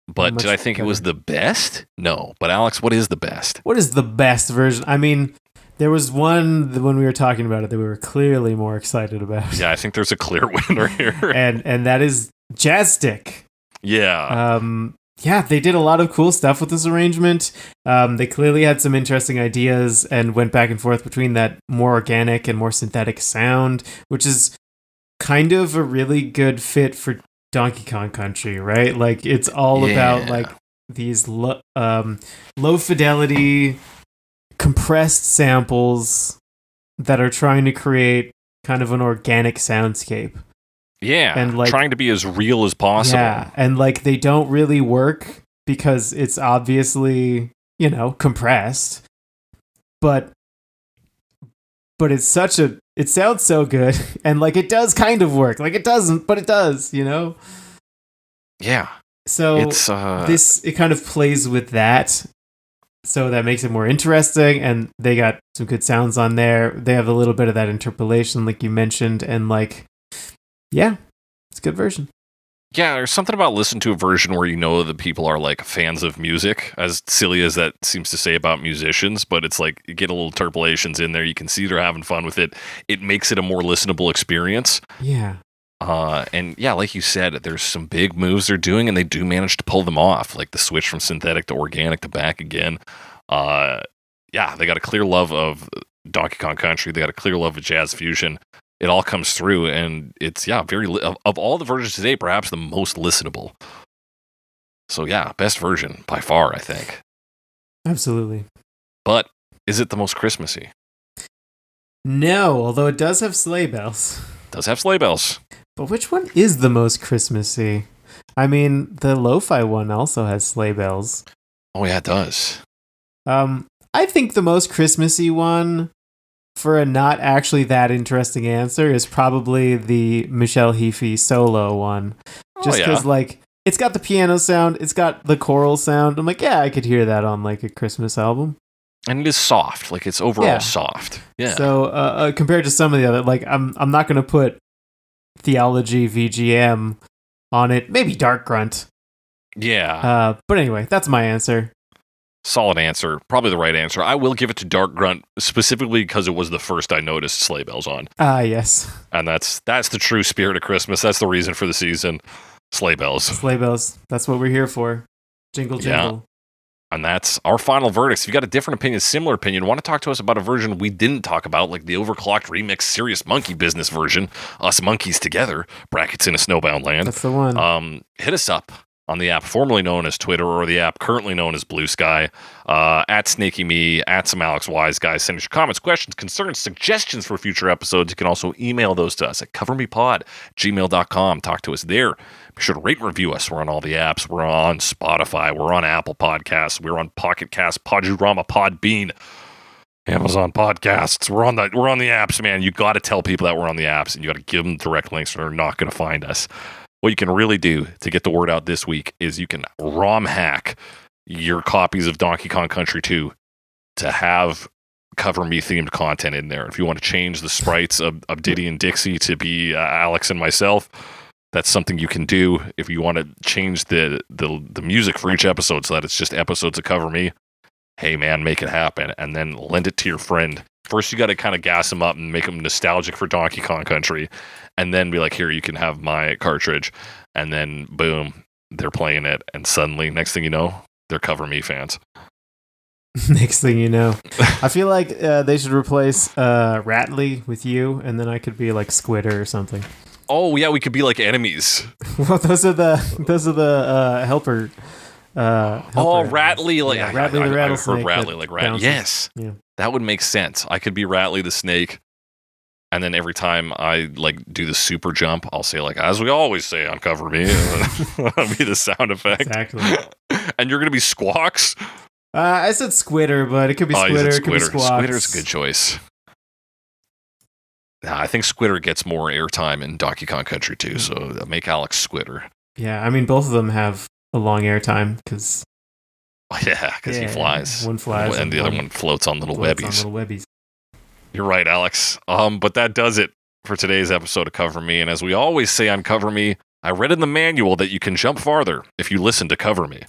But did I think it was the best? No. But Alex, what is the best? What is the best version? I mean, there was one when we were talking about it that we were clearly more excited about. Yeah, I think there's a clear winner here. and that is Jazztick. Yeah. Yeah, they did a lot of cool stuff with this arrangement. They clearly had some interesting ideas and went back and forth between that more organic and more synthetic sound, which is kind of a really good fit for Donkey Kong Country, right? Like, it's all about like these low fidelity compressed samples that are trying to create kind of an organic soundscape. Yeah, and like trying to be as real as possible. Yeah, and like they don't really work because it's obviously, compressed. But it's it sounds so good, and like it does kind of work. Like it doesn't, but it does, Yeah. So it kind of plays with that. So that makes it more interesting, and they got some good sounds on there. They have a little bit of that interpolation, like you mentioned, and like, yeah, it's a good version. Yeah, there's something about listening to a version where that people are like fans of music, as silly as that seems to say about musicians, but it's like you get a little interpolations in there. You can see they're having fun with it. It makes it a more listenable experience. Yeah. And yeah, like you said, there's some big moves they're doing, and they do manage to pull them off, like the switch from synthetic to organic to back again. Yeah, they got a clear love of Donkey Kong Country. They got a clear love of jazz fusion. It all comes through, and it's very of all the versions today, perhaps the most listenable. So yeah, best version by far, I think. Absolutely. But is it the most Christmassy? No, although it does have sleigh bells. Does have sleigh bells. But which one is the most Christmassy? I mean, the lo-fi one also has sleigh bells. Oh yeah, it does. I think the most Christmassy one, for a not actually that interesting answer, is probably the Michelle Heafy solo one. Just because, like, it's got the piano sound, it's got the choral sound. I'm like, yeah, I could hear that on, like, a Christmas album. And it is soft. Like, it's overall soft. Yeah. So, compared to some of the other, like, I'm not going to put Theology VGM on it. Maybe Dark-Grunt. Yeah. But anyway, that's my answer. Solid answer. Probably the right answer. I will give it to Dark-Grunt, specifically because it was the first I noticed sleigh bells on. Yes. And that's the true spirit of Christmas. That's the reason for the season. Sleigh bells. Sleigh bells. That's what we're here for. Jingle, jingle. Yeah. And that's our final verdicts. If you got a different opinion, similar opinion, want to talk to us about a version we didn't talk about, like the overclocked remix Serious Monkey Business version, us monkeys together, brackets in a Snowbound land. That's the one. Hit us up on the app formerly known as Twitter, or the app currently known as Blue Sky, at Snaky Me, at some Alex Wise guys. Send us your comments, questions, concerns, suggestions for future episodes. You can also email those to us at covermepod@gmail.com. Talk to us there. Be sure to rate and review us. We're on all the apps. We're on Spotify. We're on Apple Podcasts. We're on Pocket Cast, Podurama, Podbean, Amazon Podcasts. We're on the apps, man. You got to tell people that we're on the apps, and you got to give them direct links, or they're not going to find us. What you can really do to get the word out this week is you can ROM hack your copies of Donkey Kong Country 2 to have Cover Me themed content in there. If you want to change the sprites of Diddy and Dixie to be Alex and myself, that's something you can do. If you want to change the music for each episode so that it's just episodes of Cover Me, hey man, make it happen. And then lend it to your friend First, you got to kind of gas them up and make them nostalgic for Donkey Kong Country, and then be like, "Here, you can have my cartridge," and then boom, they're playing it, and suddenly, next thing you know, they're Cover Me fans. Next thing you know, I feel like they should replace Ratley with you, and then I could be like Squitter or something. Oh yeah, we could be like enemies. Well, those are the helper. Ratley, like Ratley the rattlesnake. I heard Ratley like Rat. Bounces. Yes, Yeah. that would make sense. I could be Ratley the snake, and then every time I like do the super jump, I'll say like, as we always say on Cover Me, that'll be the sound effect. Exactly. And you're gonna be Squawks. I said Squitter, but it could be Squitter. It could be Squawks. Squitter's a good choice. Nah, I think Squitter gets more airtime in Donkey Kong Country too, so make Alex Squitter. Yeah, I mean, both of them have a long airtime because he flies. One flies, and the other one floats on little webbies. You're right, Alex. But that does it for today's episode of Cover Me. And as we always say on Cover Me, I read in the manual that you can jump farther if you listen to Cover Me.